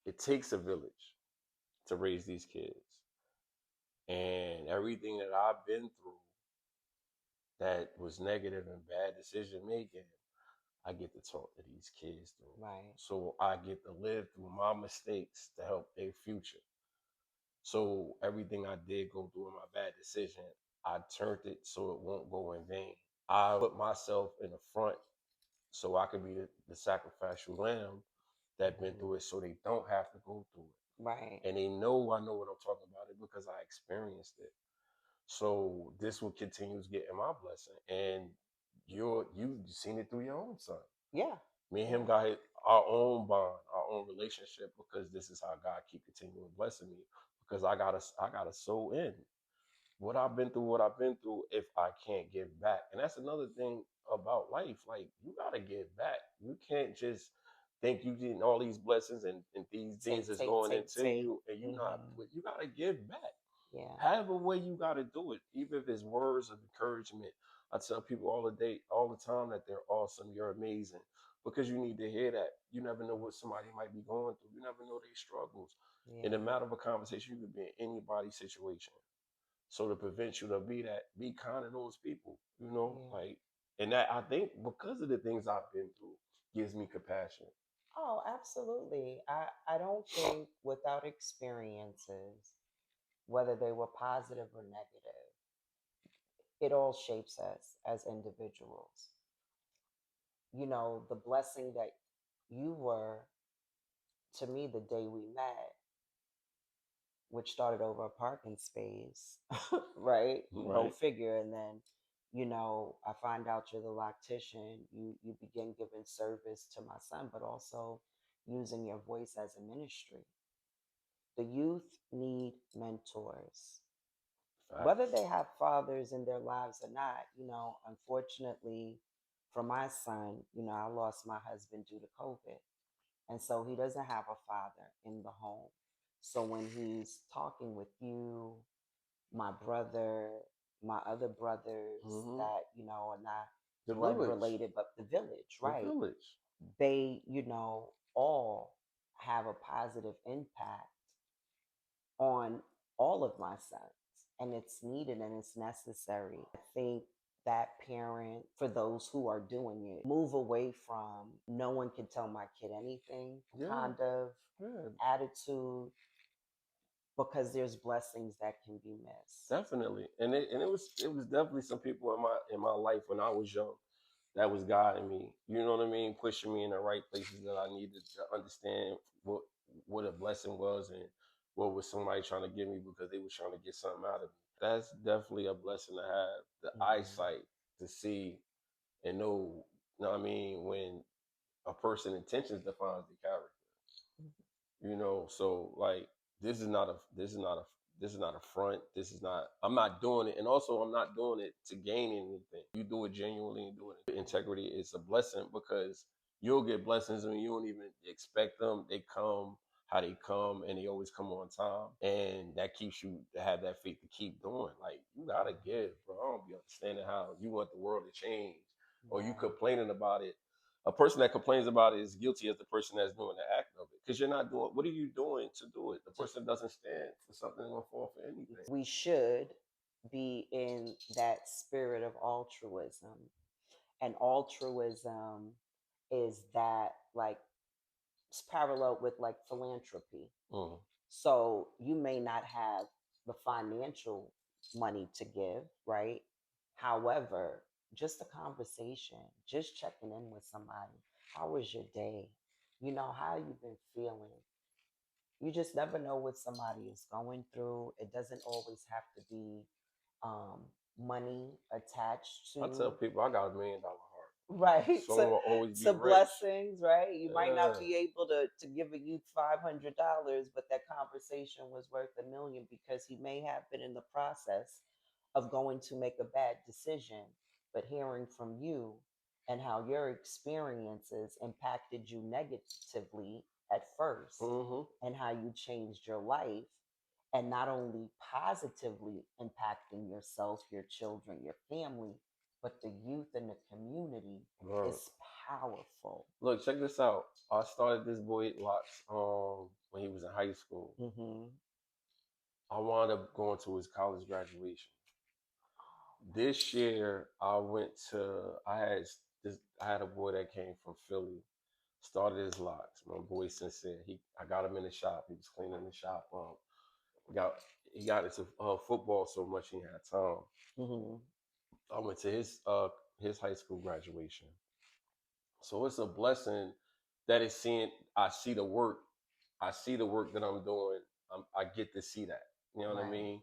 It takes a village to raise these kids, and everything that I've been through that was negative and bad decision making, I get to talk to these kids through. right. So I get to live through my mistakes to help their future. So everything I did go through in my bad decision, I turned it so it won't go in vain. I put myself in the front so I could be the sacrificial lamb that been hmm through it so they don't have to go through right. it. And they know I know what I'm talking about it because I experienced it. So this will continue to get in my blessing. And you've seen it through your own son. Yeah. Me and him Yeah. got our own bond, our own relationship because this is how God keep continuing blessing me. Because I gotta sow in what I've been through if I can't give back. And that's another thing about life. Like you gotta give back. You can't just think you getting all these blessings and these things Take, is take, going take, into take. you and hmm you gotta give back. Yeah. However way you gotta do it, even if it's words of encouragement. I tell people all the time that they're awesome, you're amazing. Because you need to hear that. You never know what somebody might be going through. You never know their struggles. In a Yeah. matter of a conversation, you could be in anybody's situation. So to prevent you to be kind of those people, Yeah. like, and that I think because of the things I've been through gives me compassion. Oh, absolutely. I don't think without experiences, whether they were positive or negative, it all shapes us as individuals. The blessing that you were to me the day we met, which started over a parking space, right? Go Right. figure. And then, I find out you're the loctician. You begin giving service to my son, but also using your voice as a ministry. The youth need mentors, whether Facts. they have fathers in their lives or not. Unfortunately, for my son, I lost my husband due to COVID. And so he doesn't have a father in the home. So when he's talking with you, my brother, my other brothers Hmm. that, are not The blood village. related, but the village, The right? village. They, all have a positive impact on all of my sons. And it's needed and it's necessary. I think that parent, for those who are doing it, move away from no one can tell my kid anything Yeah. kind of Yeah. attitude, because there's blessings that can be missed. Definitely. And it was definitely some people in my life when I was young that was guiding me. You know what I mean? Pushing me in the right places that I needed to understand what a blessing was and what was somebody trying to give me because they was trying to get something out of me. That's definitely a blessing to have the Hmm. eyesight to see and know what I mean, when a person intentions defines the character. So like this is not a front. This is not I'm not doing it, and also I'm not doing it to gain anything. You do it genuinely and doing it with integrity. It's a blessing because you'll get blessings when you don't even expect them. They come how they come, and they always come on time, and that keeps you to have that faith to keep doing. Like, you gotta give, bro. I don't be understanding how you want the world to change or you Right. complaining about it. A person that complains about it is guilty as the person that's doing the act of it. Because you're not doing, what are you doing to do it? The To, person doesn't stand for something and will fall for anything. we should be in that spirit of altruism. And altruism is that, like, it's parallel with like philanthropy. Mm. So you may not have the financial money to give, right? However, just a conversation, just checking in with somebody. How was your day? How you been feeling? You just never know what somebody is going through. It doesn't always have to be um, money attached I tell to, people I got $1 million heart. right, Someone will always be to rich. blessings, right? You might not Yeah. be able to give a youth $500, but that conversation was worth 1 million, because he may have been in the process of going to make a bad decision, but hearing from you and how your experiences impacted you negatively at first, Hmm. and how you changed your life, and not only positively impacting yourself, your children, your family, but the youth and the community, Bro. is powerful. Look, check this out. I started this boy locks when he was in high school. Mm-hmm. I wound up going to his college graduation. Oh, This nice. year I had a boy that came from Philly, started his locks. My boy Sincere. I got him in the shop. He was cleaning the shop up. Got he got into football so much he had time. Mm-hmm. I went to his high school graduation. So it's a blessing that it's seeing. I see the work. I see the work that I'm doing. I get to see that. You know what I Right. mean?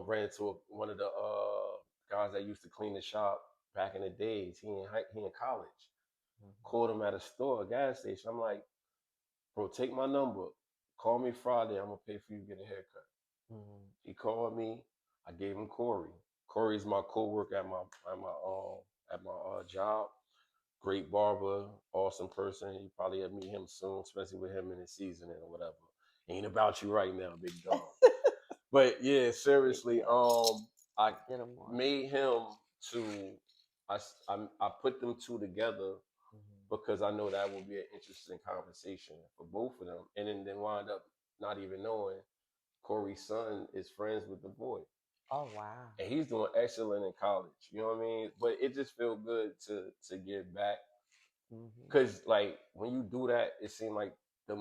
Ran into one of the guys that used to clean the shop back in the days. He in college. Mm-hmm. Called him at a store, a gas station. I'm like, bro, take my number. Call me Friday. I'm gonna pay for you to get a haircut. Mm-hmm. He called me. I gave him Corey. Corey's my co-worker at my job. Great barber, awesome person. You probably have meet him soon, especially with him in his seasoning or whatever. Ain't about you right now, big dog. But yeah, seriously, Yeah. I Get them on. made him to. I put them two together Mm-hmm. because I know that will be an interesting conversation for both of them, and then wind up not even knowing Corey's son is friends with the boy, Oh, wow. and he's doing excellent in college. You know what I mean? But it just feels good to give back. Mm-hmm. Cause like when you do that, it seems like the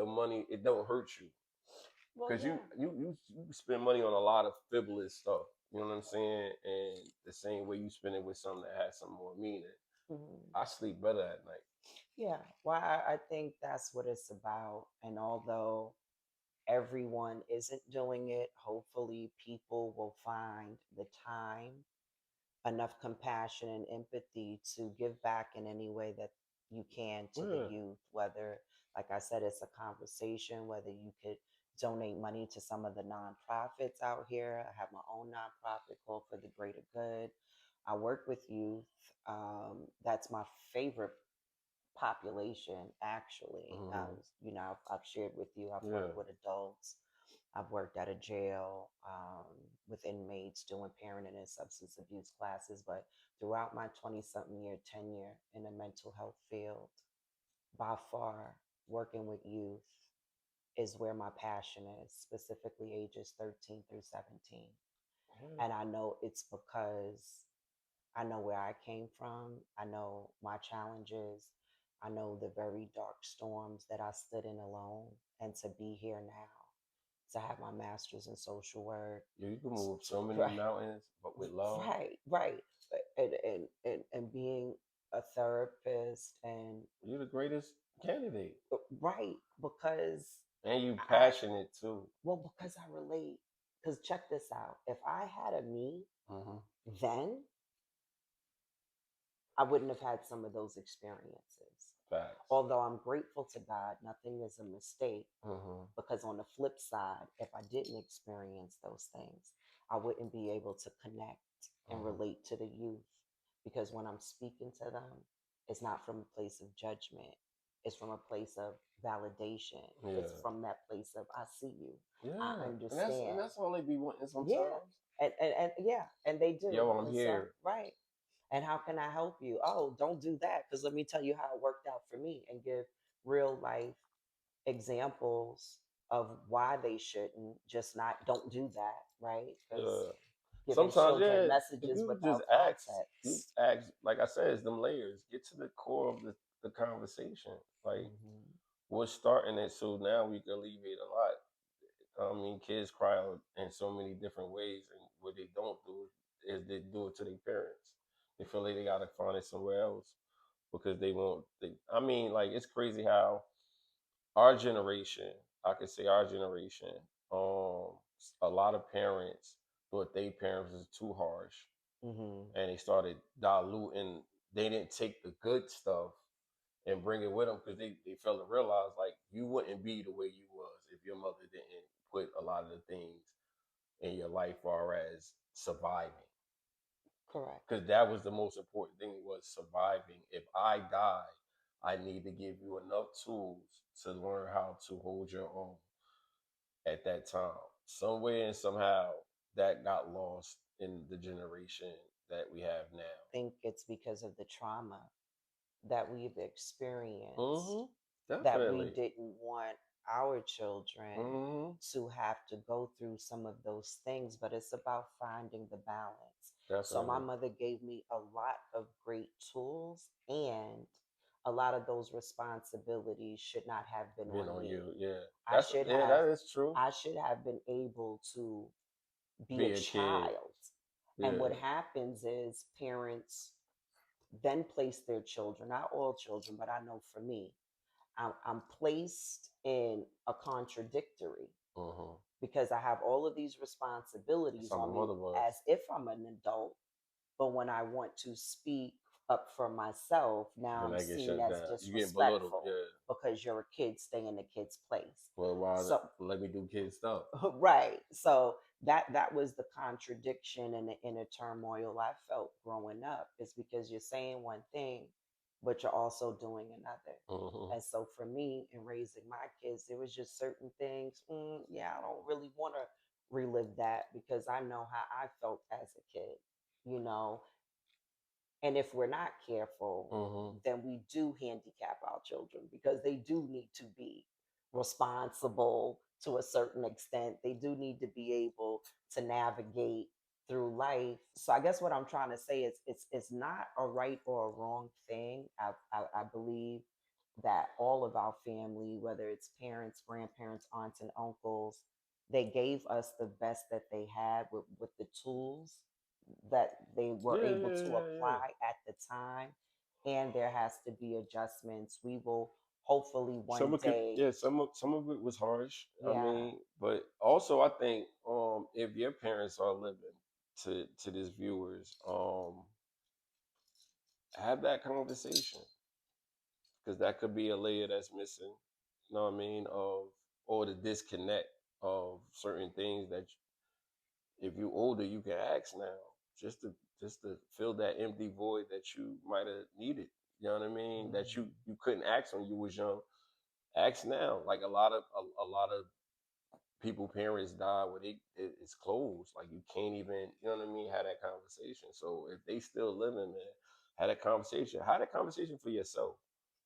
money, it don't hurt you. Well, Cause you yeah. you you you spend money on a lot of frivolous stuff. You know what I'm saying? And the same way you spend it with something that has some more meaning. Mm-hmm. I sleep better at night. Yeah. Well, I think that's what it's about. And although everyone isn't doing it, hopefully people will find the time, enough compassion and empathy to give back in any way that you can to the Yeah. youth, whether, like I said, it's a conversation, whether you could donate money to some of the nonprofits out here. I have my own nonprofit called For the Greater Good. I work with youth. That's my favorite population, actually. Hmm. I've shared with you, I've Yeah. worked with adults, I've worked at a jail with inmates doing parenting and substance abuse classes. But throughout my 20 something year tenure in the mental health field, by far, working with youth is where my passion is, specifically ages 13 through 17. Yeah. And I know it's because I know where I came from. I know my challenges. I know the very dark storms that I stood in alone. And to be here now, to have my master's in social work, You can move so many right, mountains, but with love, right. And being a therapist and you're the greatest candidate. right, because And you I, passionate too. because I relate. Because check this out. If I had a me Hmm. then, I wouldn't have had some of those experiences. Facts. Although I'm grateful to God, nothing is a mistake. Hmm. Because on the flip side, if I didn't experience those things, I wouldn't be able to connect and Hmm. relate to the youth. Because when I'm speaking to them, it's not from a place of judgment, it's from a place of validation. It's Yeah. from that place of, I see you, I Yeah. And understand. that's all they be wanting Yeah. sometimes. And yeah, and they do. Yo, I'm And so, here. right. And how can I help you? Oh, don't do that. Because let me tell you how it worked out for me and give real life examples of why they shouldn't, just not, don't do that, right? Because Yeah. giving Sometimes, children yeah, if messages you just without ask, you context. ask, like I said, it's them layers. Get to the core of the conversation. Like, Hmm. what's starting it so now we can alleviate a lot. I mean, kids cry out in so many different ways, and what they don't do is they do it to their parents. They feel like they gotta find it somewhere else because they won't. I mean, like it's crazy how our generation, I could say our generation, a lot of parents thought their parents was too harsh, Hmm. and they started diluting. They didn't take the good stuff and bring it with them because they felt to realize like you wouldn't be the way you was if your mother didn't put a lot of the things in your life far as surviving, Correct. because that was the most important thing was surviving. If I die, I need to give you enough tools to learn how to hold your own at that time. Some way and somehow that got lost in the generation that we have now. Think it's because of the trauma that we've experienced Mm-hmm. that we Definitely. didn't want our children Mm-hmm. to have to go through some of those things, but it's about finding the balance. So, my Definitely. mother gave me a lot of great tools, and a lot of those responsibilities should not have been Been on on me. you. Yeah. I should have That is true. I should have been able to be a Be a kid. child. And what Yeah. happens is parents then place their children, not all children, but I know for me, I'm placed in a contradictory Mm-hmm. because I have all of these That's responsibilities how my on me mother was. as if I'm an adult. But when I want to speak up for myself, now Then I'm I get seen shut as down. You getting belittled. disrespectful Yeah. because you're a kid, stay in the kid's place. Well, why So, let me do kid stuff? right. So that was the contradiction and the inner turmoil I felt growing up. Is because you're saying one thing, but you're also doing another. Mm-hmm. And so for me in raising my kids, there was just certain things. Yeah, I don't really want to relive that because I know how I felt as a kid. You know, and if we're not careful, Mm-hmm. then we do handicap our children because they do need to be responsible to a certain extent. They do need to be able to navigate through life. So I guess what I'm trying to say is it's not a right or a wrong thing. I believe that all of our family, whether it's parents, grandparents, aunts, and uncles, they gave us the best that they had with the tools that they were Yeah, able yeah, to yeah, yeah. apply at the time. And there has to be adjustments. We will hopefully Some one of it, day, yeah, some of it was harsh. I yeah, mean, but also I think if your parents are living to these viewers, have that conversation. because that could be a layer that's missing. You know what I mean? Of or the disconnect of certain things that if you older you can ask now just to fill that empty void that you might have needed. You know what I mean? That Mhm. you couldn't ask when you was young. Ask now. Like a lot of people parents die where it's closed. Like you can't even, you know what I mean, have that conversation. So if they still living, man, have that conversation. Have that conversation for yourself.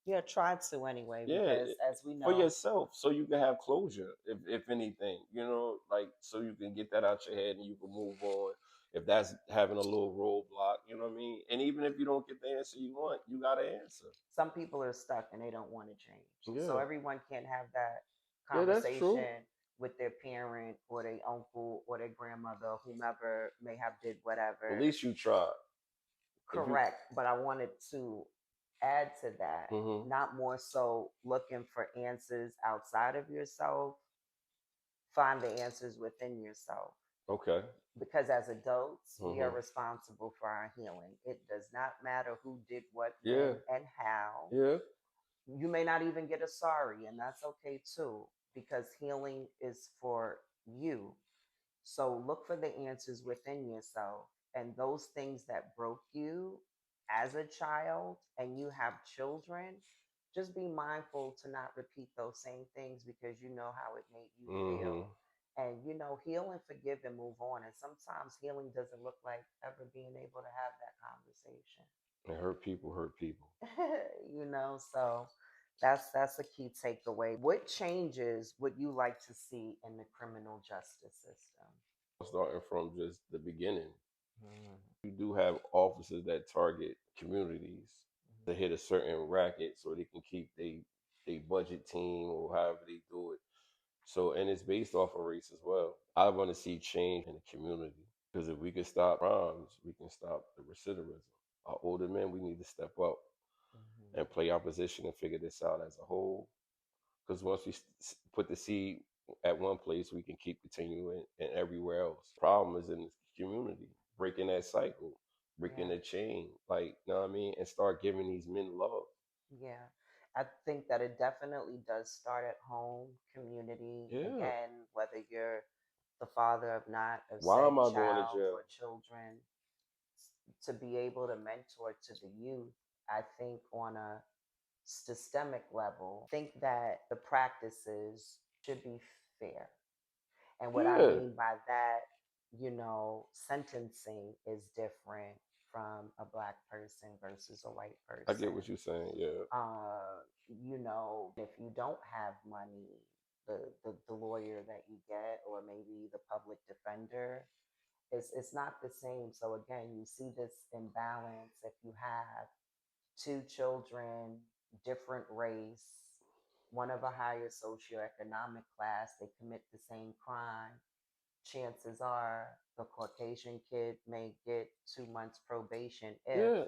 Yeah, try to anyway, Yeah, because as we for know, yourself, so you can have closure, if anything, you know, like so you can get that out your head and you can move on. If that's having a little roadblock, you know what I mean. And even if you don't get the answer you want, you got an answer. some people are stuck and they don't want to change. So Yeah, everyone can't have that yeah, that's true. conversation with their parent or their uncle or their grandmother, whomever may have did At whatever. least you tried. If you, Correct. But I wanted to add to that, mm-hmm. not more so looking for answers outside of yourself, find the answers within yourself. Okay. Because as adults, we are Mm-hmm. responsible for our healing. It does not matter who did what, Yeah, when, and how. yeah. You may not even get a sorry, and that's okay too, because healing is for you. So look for the answers within yourself, and those things that broke you as a child, and you have children, just be mindful to not repeat those same things because you know how it made you Mm-hmm. feel. And heal and forgive and move on. And sometimes healing doesn't look like ever being able to have that conversation. And hurt people hurt people. So that's a key takeaway. What changes would you like to see in the criminal justice system? Starting from just the beginning, Mm-hmm. you do have officers that target communities to hit a certain racket so they can keep they budget team or however they do it. So and it's based off of race as well. I want to see change in the community because if we can stop crimes, we can stop the recidivism. Our older men, we need to step up Mm-hmm. and play our position and figure this out as a whole. Because once we put the seed at one place, we can keep continuing and everywhere else. Problem is in the community, breaking that cycle, breaking Yeah. the chain, like, you know what I mean, and start giving these men love. Yeah. I think that it definitely does start at home, community. Yeah. Again, whether you're the father of not of Why said am I going to child jail? or children, to be able to mentor to the youth, I think on a systemic level, think that the practices should be fair. And what I Yeah. mean by that, sentencing is different from a black person versus a white I get person. what you're saying. Yeah. If you don't have money, the lawyer that you get, or maybe the public defender, it's not the same. So again, you see this imbalance if you have two children, different race, one of a higher socioeconomic class, they commit the same crime. Chances are the Caucasian kid may get 2 months probation if, Yeah.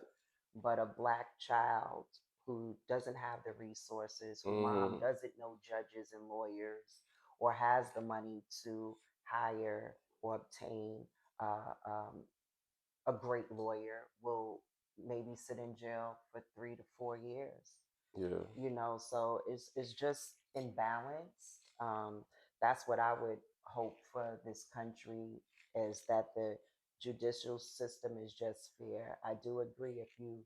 but a black child who doesn't have the resources, who mom Mm-hmm. doesn't know judges and lawyers, or has the money to hire or obtain uh, um, a great lawyer, will maybe sit in jail for 3 to 4 years. Yeah. So it's just imbalance. That's what I would hope for this country, is that the judicial system is just fair. I do agree, if you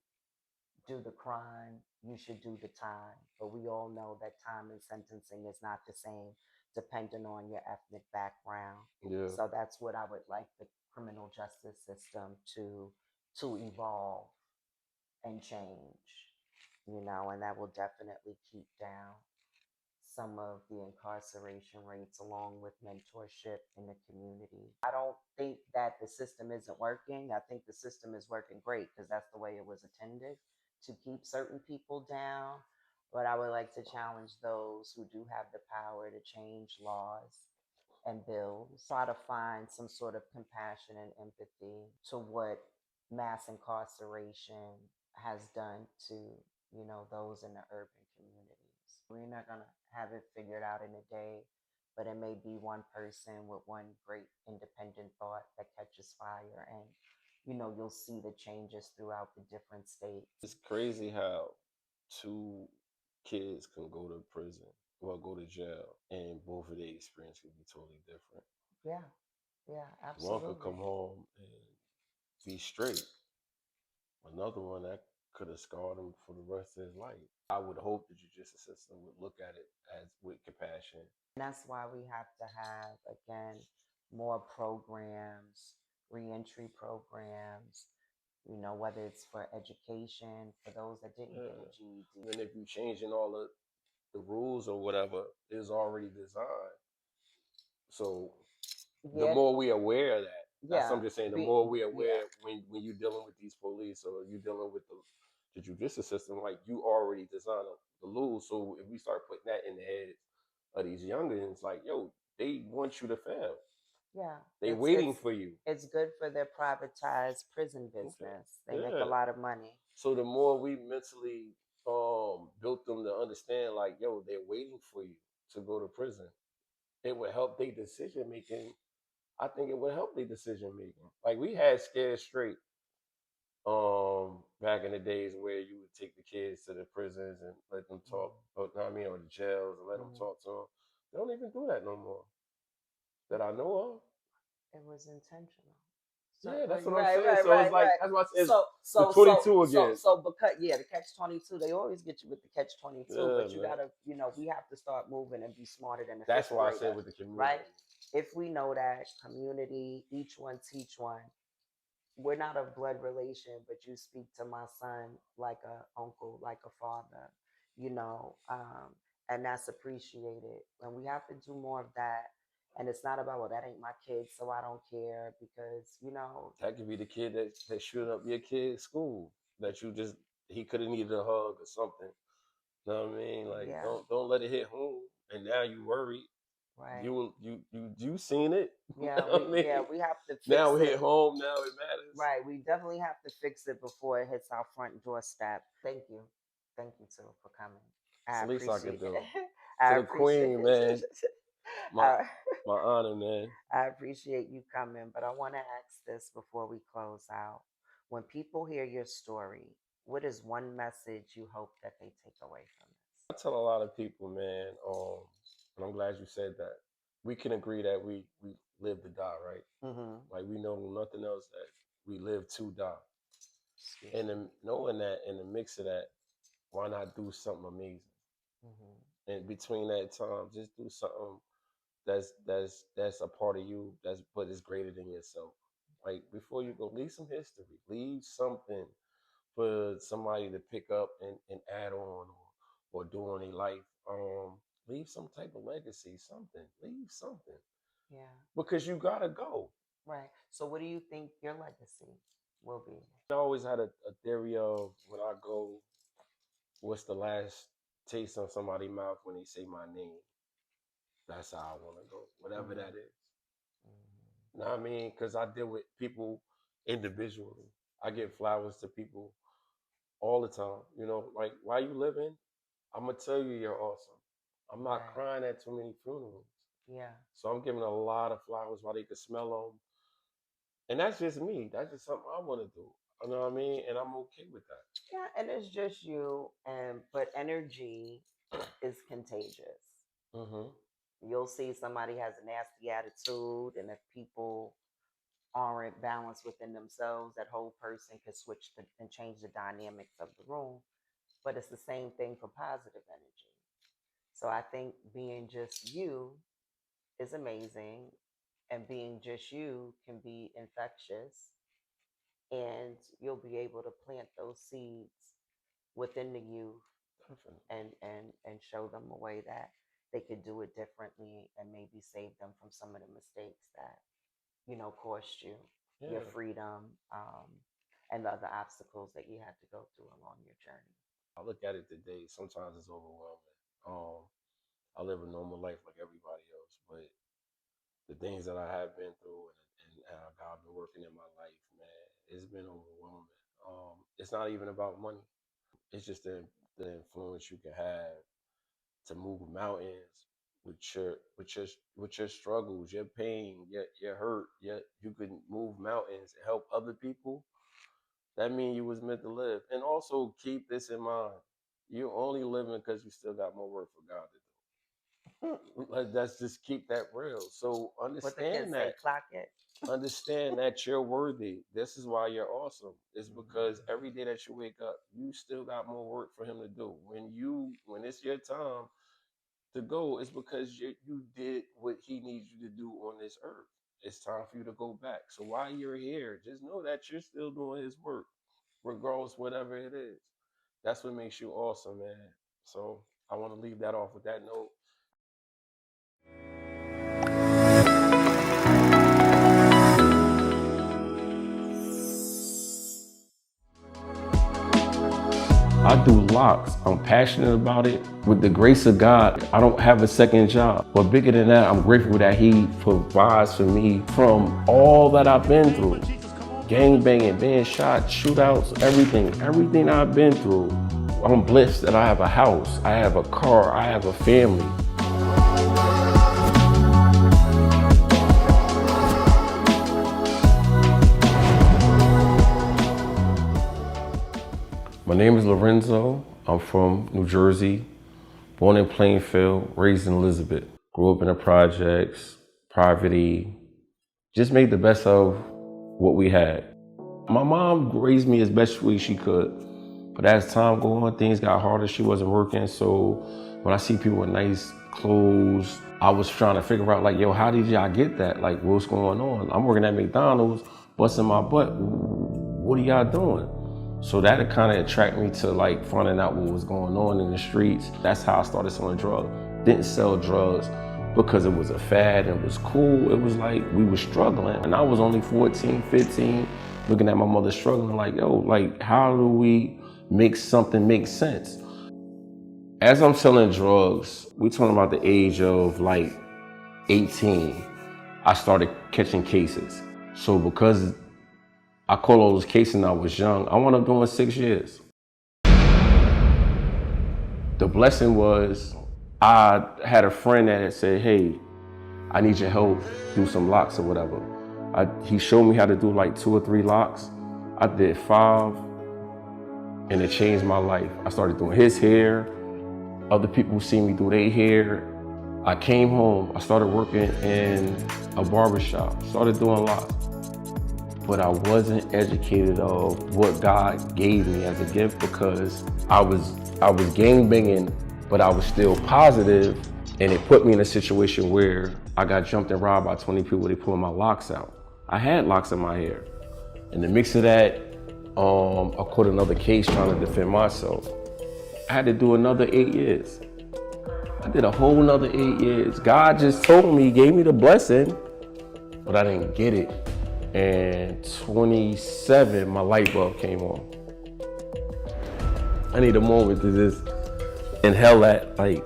do the crime, you should do the time. But we all know that time and sentencing is not the same depending on your ethnic background. Yeah. So that's what I would like the criminal justice system to evolve and change, and that will definitely keep down some of the incarceration rates along with mentorship in the community. I don't think that the system isn't working. I think the system is working great because that's the way it was intended, to keep certain people down. But I would like to challenge those who do have the power to change laws and bills, try to find some sort of compassion and empathy to what mass incarceration has done to, those in the urban communities. We're not going to have it figured out in a day, but it may be one person with one great independent thought that catches fire, and you'll see the changes throughout the different states. It's crazy how two kids can go to prison, well, go to jail, and both of their experience could be totally different. Yeah, yeah, One could absolutely. come home and be straight. Another one that could have scarred him for the rest of his life. I would hope the judicial system would look at it as with compassion. And that's why we have to have, again, more programs, reentry programs, whether it's for education, for those that didn't get a Yeah. GED. And if you changing all the rules or whatever, is already designed. So the Yeah, more we aware of that, that's what yeah, I'm just saying. The be, more we yeah, aware when you're dealing with these police or you dealing with the judicial system, like you already designed the rules. So if we start putting that in the heads of these youngins, like yo, they want you to fail. yeah. They It's waiting it's for you. it's good for their privatized prison Okay. business. They make a Yeah. lot of money. So the more we mentally built them to understand, like yo, they're waiting for you to go to prison. It would help their decision making. I think it would help their decision making. Like we had scared straight back in the days where you would take the kids to the prisons and let them talk, Mm-hmm. or, know what I mean, or the jails and let them Mm-hmm. talk to them. They don't even do that no more that I know of. It was intentional. So Yeah, that's what I'm right, saying. right, So right, it's like right. that's why I said it's So the so so 22 so again. so because yeah, the catch 22. They always get you with the catch 22, Yeah, but you man. gotta, we have to start moving and be smarter than the That's fifth why I grader, said with the right? community. If we know that community, each one teach one, we're not a blood relation, but you speak to my son like a uncle, like a father, you know, um, and that's appreciated. And we have to do more of that. And it's not about, well, that ain't my kid, so I don't care because, That could be the kid that shoot up your kid's school that you just he could have needed a hug or something. You know what I mean? Like yeah, don't let it hit home, and now you worried. right. You seen it. You Yeah, know what I mean? we have to Now fix it hit it. home. Now it matters. Right. We definitely have to fix it before it hits our front doorstep. Thank you. Thank you too for coming. It's I the least I could appreciate it. do. To I the appreciate queen, man. My I, my honor, man. I appreciate you coming, but I want to ask this before we close out. When people hear your story, what is one message you hope that they take away from I tell a lot of people, man. And I'm glad you said that. We can agree that we live to die, right? this? Mm-hmm. Like we know nothing else that we live to die. Excuse And me. then knowing that in the mix of that, why not do something amazing? Mm-hmm. And between that time, just do something that's a part of you that's but is greater than yourself. Like before you go, leave some history. Leave something for somebody to pick up and add on or do in their life. Leave some type of legacy, something. Leave something. Yeah. Because you gotta go. Right. So, what do you think your legacy will be? I always had a theory of when I go, what's the last taste on somebody's mouth when they say my name? That's how I want to go, whatever Mm-hmm. that is. Mm-hmm. You know what I mean? Because I deal with people individually. I give flowers to people all the time. You know, like while you living, I'm gonna tell you you're awesome. I'm not Right. crying at too many funerals, Yeah. so I'm giving a lot of flowers while they can smell them. And that's just me. That's just something I want to do. You know what I mean? And I'm okay with that. Yeah, and it's just you, and but energy is contagious. Mm-hmm. You'll see somebody has a nasty attitude, and if people aren't balanced within themselves, that whole person could switch and change the dynamics of the room. But it's the same thing for positive energy. So I think being just you is amazing, and being just you can be infectious, and you'll be able to plant those seeds within the youth Definitely. and show them a way that they could do it differently and maybe save them from some of the mistakes that cost you your Yeah. freedom, and the other obstacles that you had to go through along your journey. I look at it today. Sometimes it's overwhelming. I live a normal life like everybody else, but the things that I have been through and how God been working in my life, man, it's been overwhelming. It's not even about money. It's just the influence you can have to move mountains with your struggles, your pain, your hurt. Yet you can move mountains and help other people. That means you was meant to live. And also keep this in mind. You're only living because you still got more work for God to do. Let's just keep that real. So What the kids say, clock it. understand that you're worthy. This is why you're awesome. It's because Mhm. every day that you wake up, you still got more work for him to do. When it's your time to go, it's because you did what he needs you to do on this earth. It's time for you to go back. So while you're here, just know that you're still doing his work, regardless whatever it is. That's what makes you awesome, man. So I want to leave that off with that note. I do locks. I'm passionate about it. With the grace of God, I don't have a second job. But bigger than that, I'm grateful that he provides for me from all that I've been through. Gang banging, being shot, shootouts, everything I've been through. I'm blessed that I have a house, I have a car, I have a family. My name is Lorenzo. I'm from New Jersey, born in Plainfield, raised in Elizabeth. Grew up in the projects, poverty, just made the best of what we had. My mom raised me as best way she could, but as time go on, things got harder. She wasn't working, so when I see people with nice clothes, I was trying to figure out like, yo, how did y'all get that? Like, what's going on? I'm working at McDonald's, busting my butt. What are y'all doing? So that kind of attracted me to like finding out what was going on in the streets. That's how I started selling drugs. Didn't sell drugs because it was a fad and it was cool. It was like we were struggling. And I was only 14, 15, looking at my mother struggling like, yo, like how do we make something make sense? As I'm selling drugs, we talking about the age of like 18, I started catching cases. So because I caught all those cases when I was young, I wound up doing 6 years. The blessing was I had a friend that had said, hey, I need your help, do some locks or whatever. He showed me how to do like 2 or 3 locks. I did 5 and it changed my life. I started doing his hair. Other people see me do their hair. I came home, I started working in a barbershop, started doing locks. But I wasn't educated of what God gave me as a gift because I was gang banging, but I was still positive, and it put me in a situation where I got jumped and robbed by 20 people. They pulling my locks out. I had locks in my hair. In the mix of that, I caught another case trying to defend myself. I had to do another 8 years. I did a whole nother 8 years. God just told me, gave me the blessing, but I didn't get it. And 27, my light bulb came on. I need a moment to just inhale that. Like,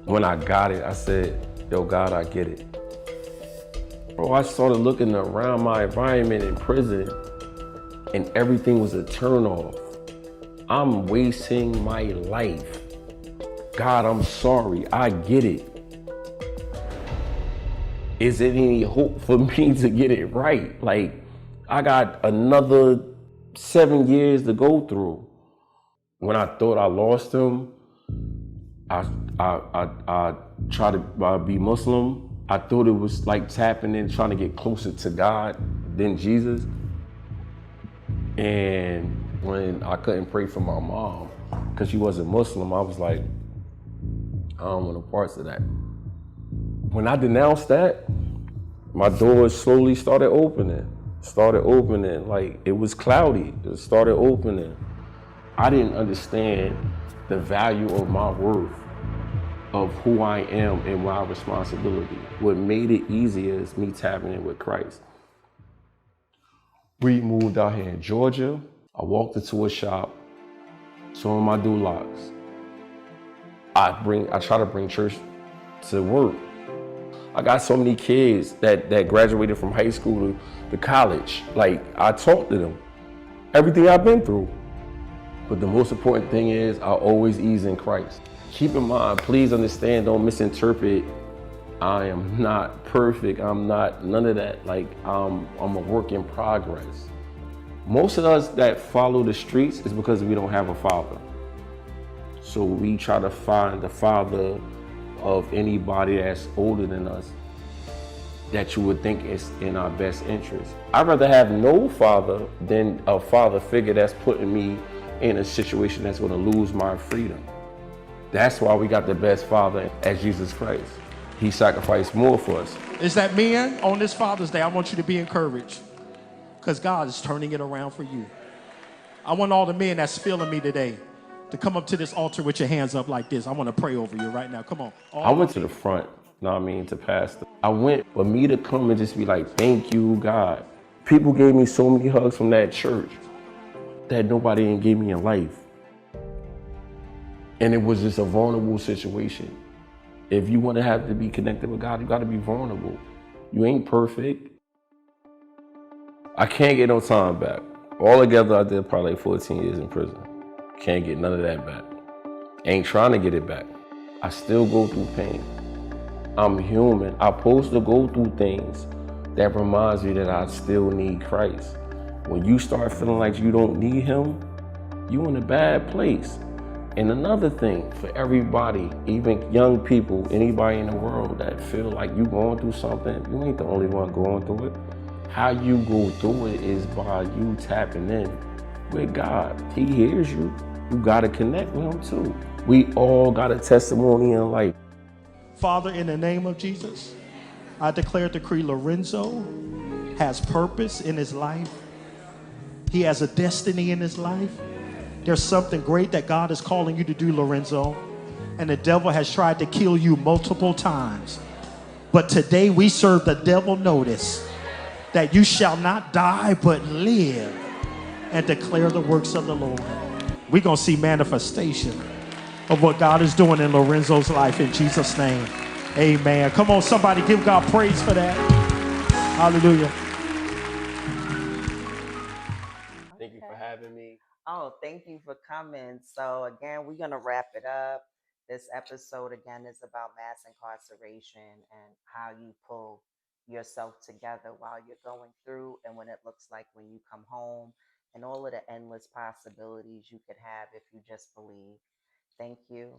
when I got it, I said, yo, God, I get it. Bro, I started looking around my environment in prison, and everything was a turnoff. I'm wasting my life. God, I'm sorry, I get it. Is there any hope for me to get it right? Like, I got another 7 years to go through. When I thought I lost him, I tried to be Muslim. I thought it was like tapping in, trying to get closer to God than Jesus. And when I couldn't pray for my mom, because she wasn't Muslim, I was like, I don't want no parts of that. When I denounced that, my doors slowly started opening. Like it was cloudy, it started opening. I didn't understand the value of my worth, of who I am and my responsibility. What made it easier is me tapping in with Christ. We moved out here in Georgia. I walked into a shop, saw him I do locks. I try to bring church to work. I got so many kids that graduated from high school to college. Like, I talked to them, everything I've been through. But the most important thing is I always ease in Christ. Keep in mind, please understand, don't misinterpret. I am not perfect. I'm not none of that. Like, I'm a work in progress. Most of us that follow the streets is because we don't have a father. So we try to find the father of anybody that's older than us that you would think is in our best interest. I'd rather have no father than a father figure that's putting me in a situation that's going to lose my freedom. That's why we got the best father as Jesus Christ. He sacrificed more for us. Is that men on this Father's Day? I want you to be encouraged because God is turning it around for you. I want all the men that's feeling me today to come up to this altar with your hands up like this. I want to pray over you right now. Come on. I All my went to the front, you know what I mean, to pastor. I went for me to come and just be like, thank you, God. People gave me so many hugs from that church that nobody ain't gave me in life. And it was just a vulnerable situation. If you want to have to be connected with God, you got to be vulnerable. You ain't perfect. I can't get no time back. Altogether, I did probably like 14 years in prison. Can't get none of that back. Ain't trying to get it back. I still go through pain. I'm human. I'm supposed to go through things that reminds you that I still need Christ. When you start feeling like you don't need him, you in a bad place. And another thing for everybody, even young people, anybody in the world that feel like you going through something, you ain't the only one going through it. How you go through it is by you tapping in with God. He hears you. You gotta connect with him too. We all got a testimony in life. Father, in the name of Jesus, I declare, decree, Lorenzo has purpose in his life. He has a destiny in his life. There's something great that God is calling you to do, Lorenzo. And the devil has tried to kill you multiple times. But today we serve the devil notice that you shall not die but live and declare the works of the Lord. We're going to see manifestation of what God is doing in Lorenzo's life in Jesus' name. Amen. Come on, somebody give God praise for that. Hallelujah. Thank you for Okay. having me. Oh, thank you for coming. So, again, we're going to wrap it up. This episode, again, is about mass incarceration and how you pull yourself together while you're going through and when it looks like when you come home and all of the endless possibilities you could have if you just believe. Thank you.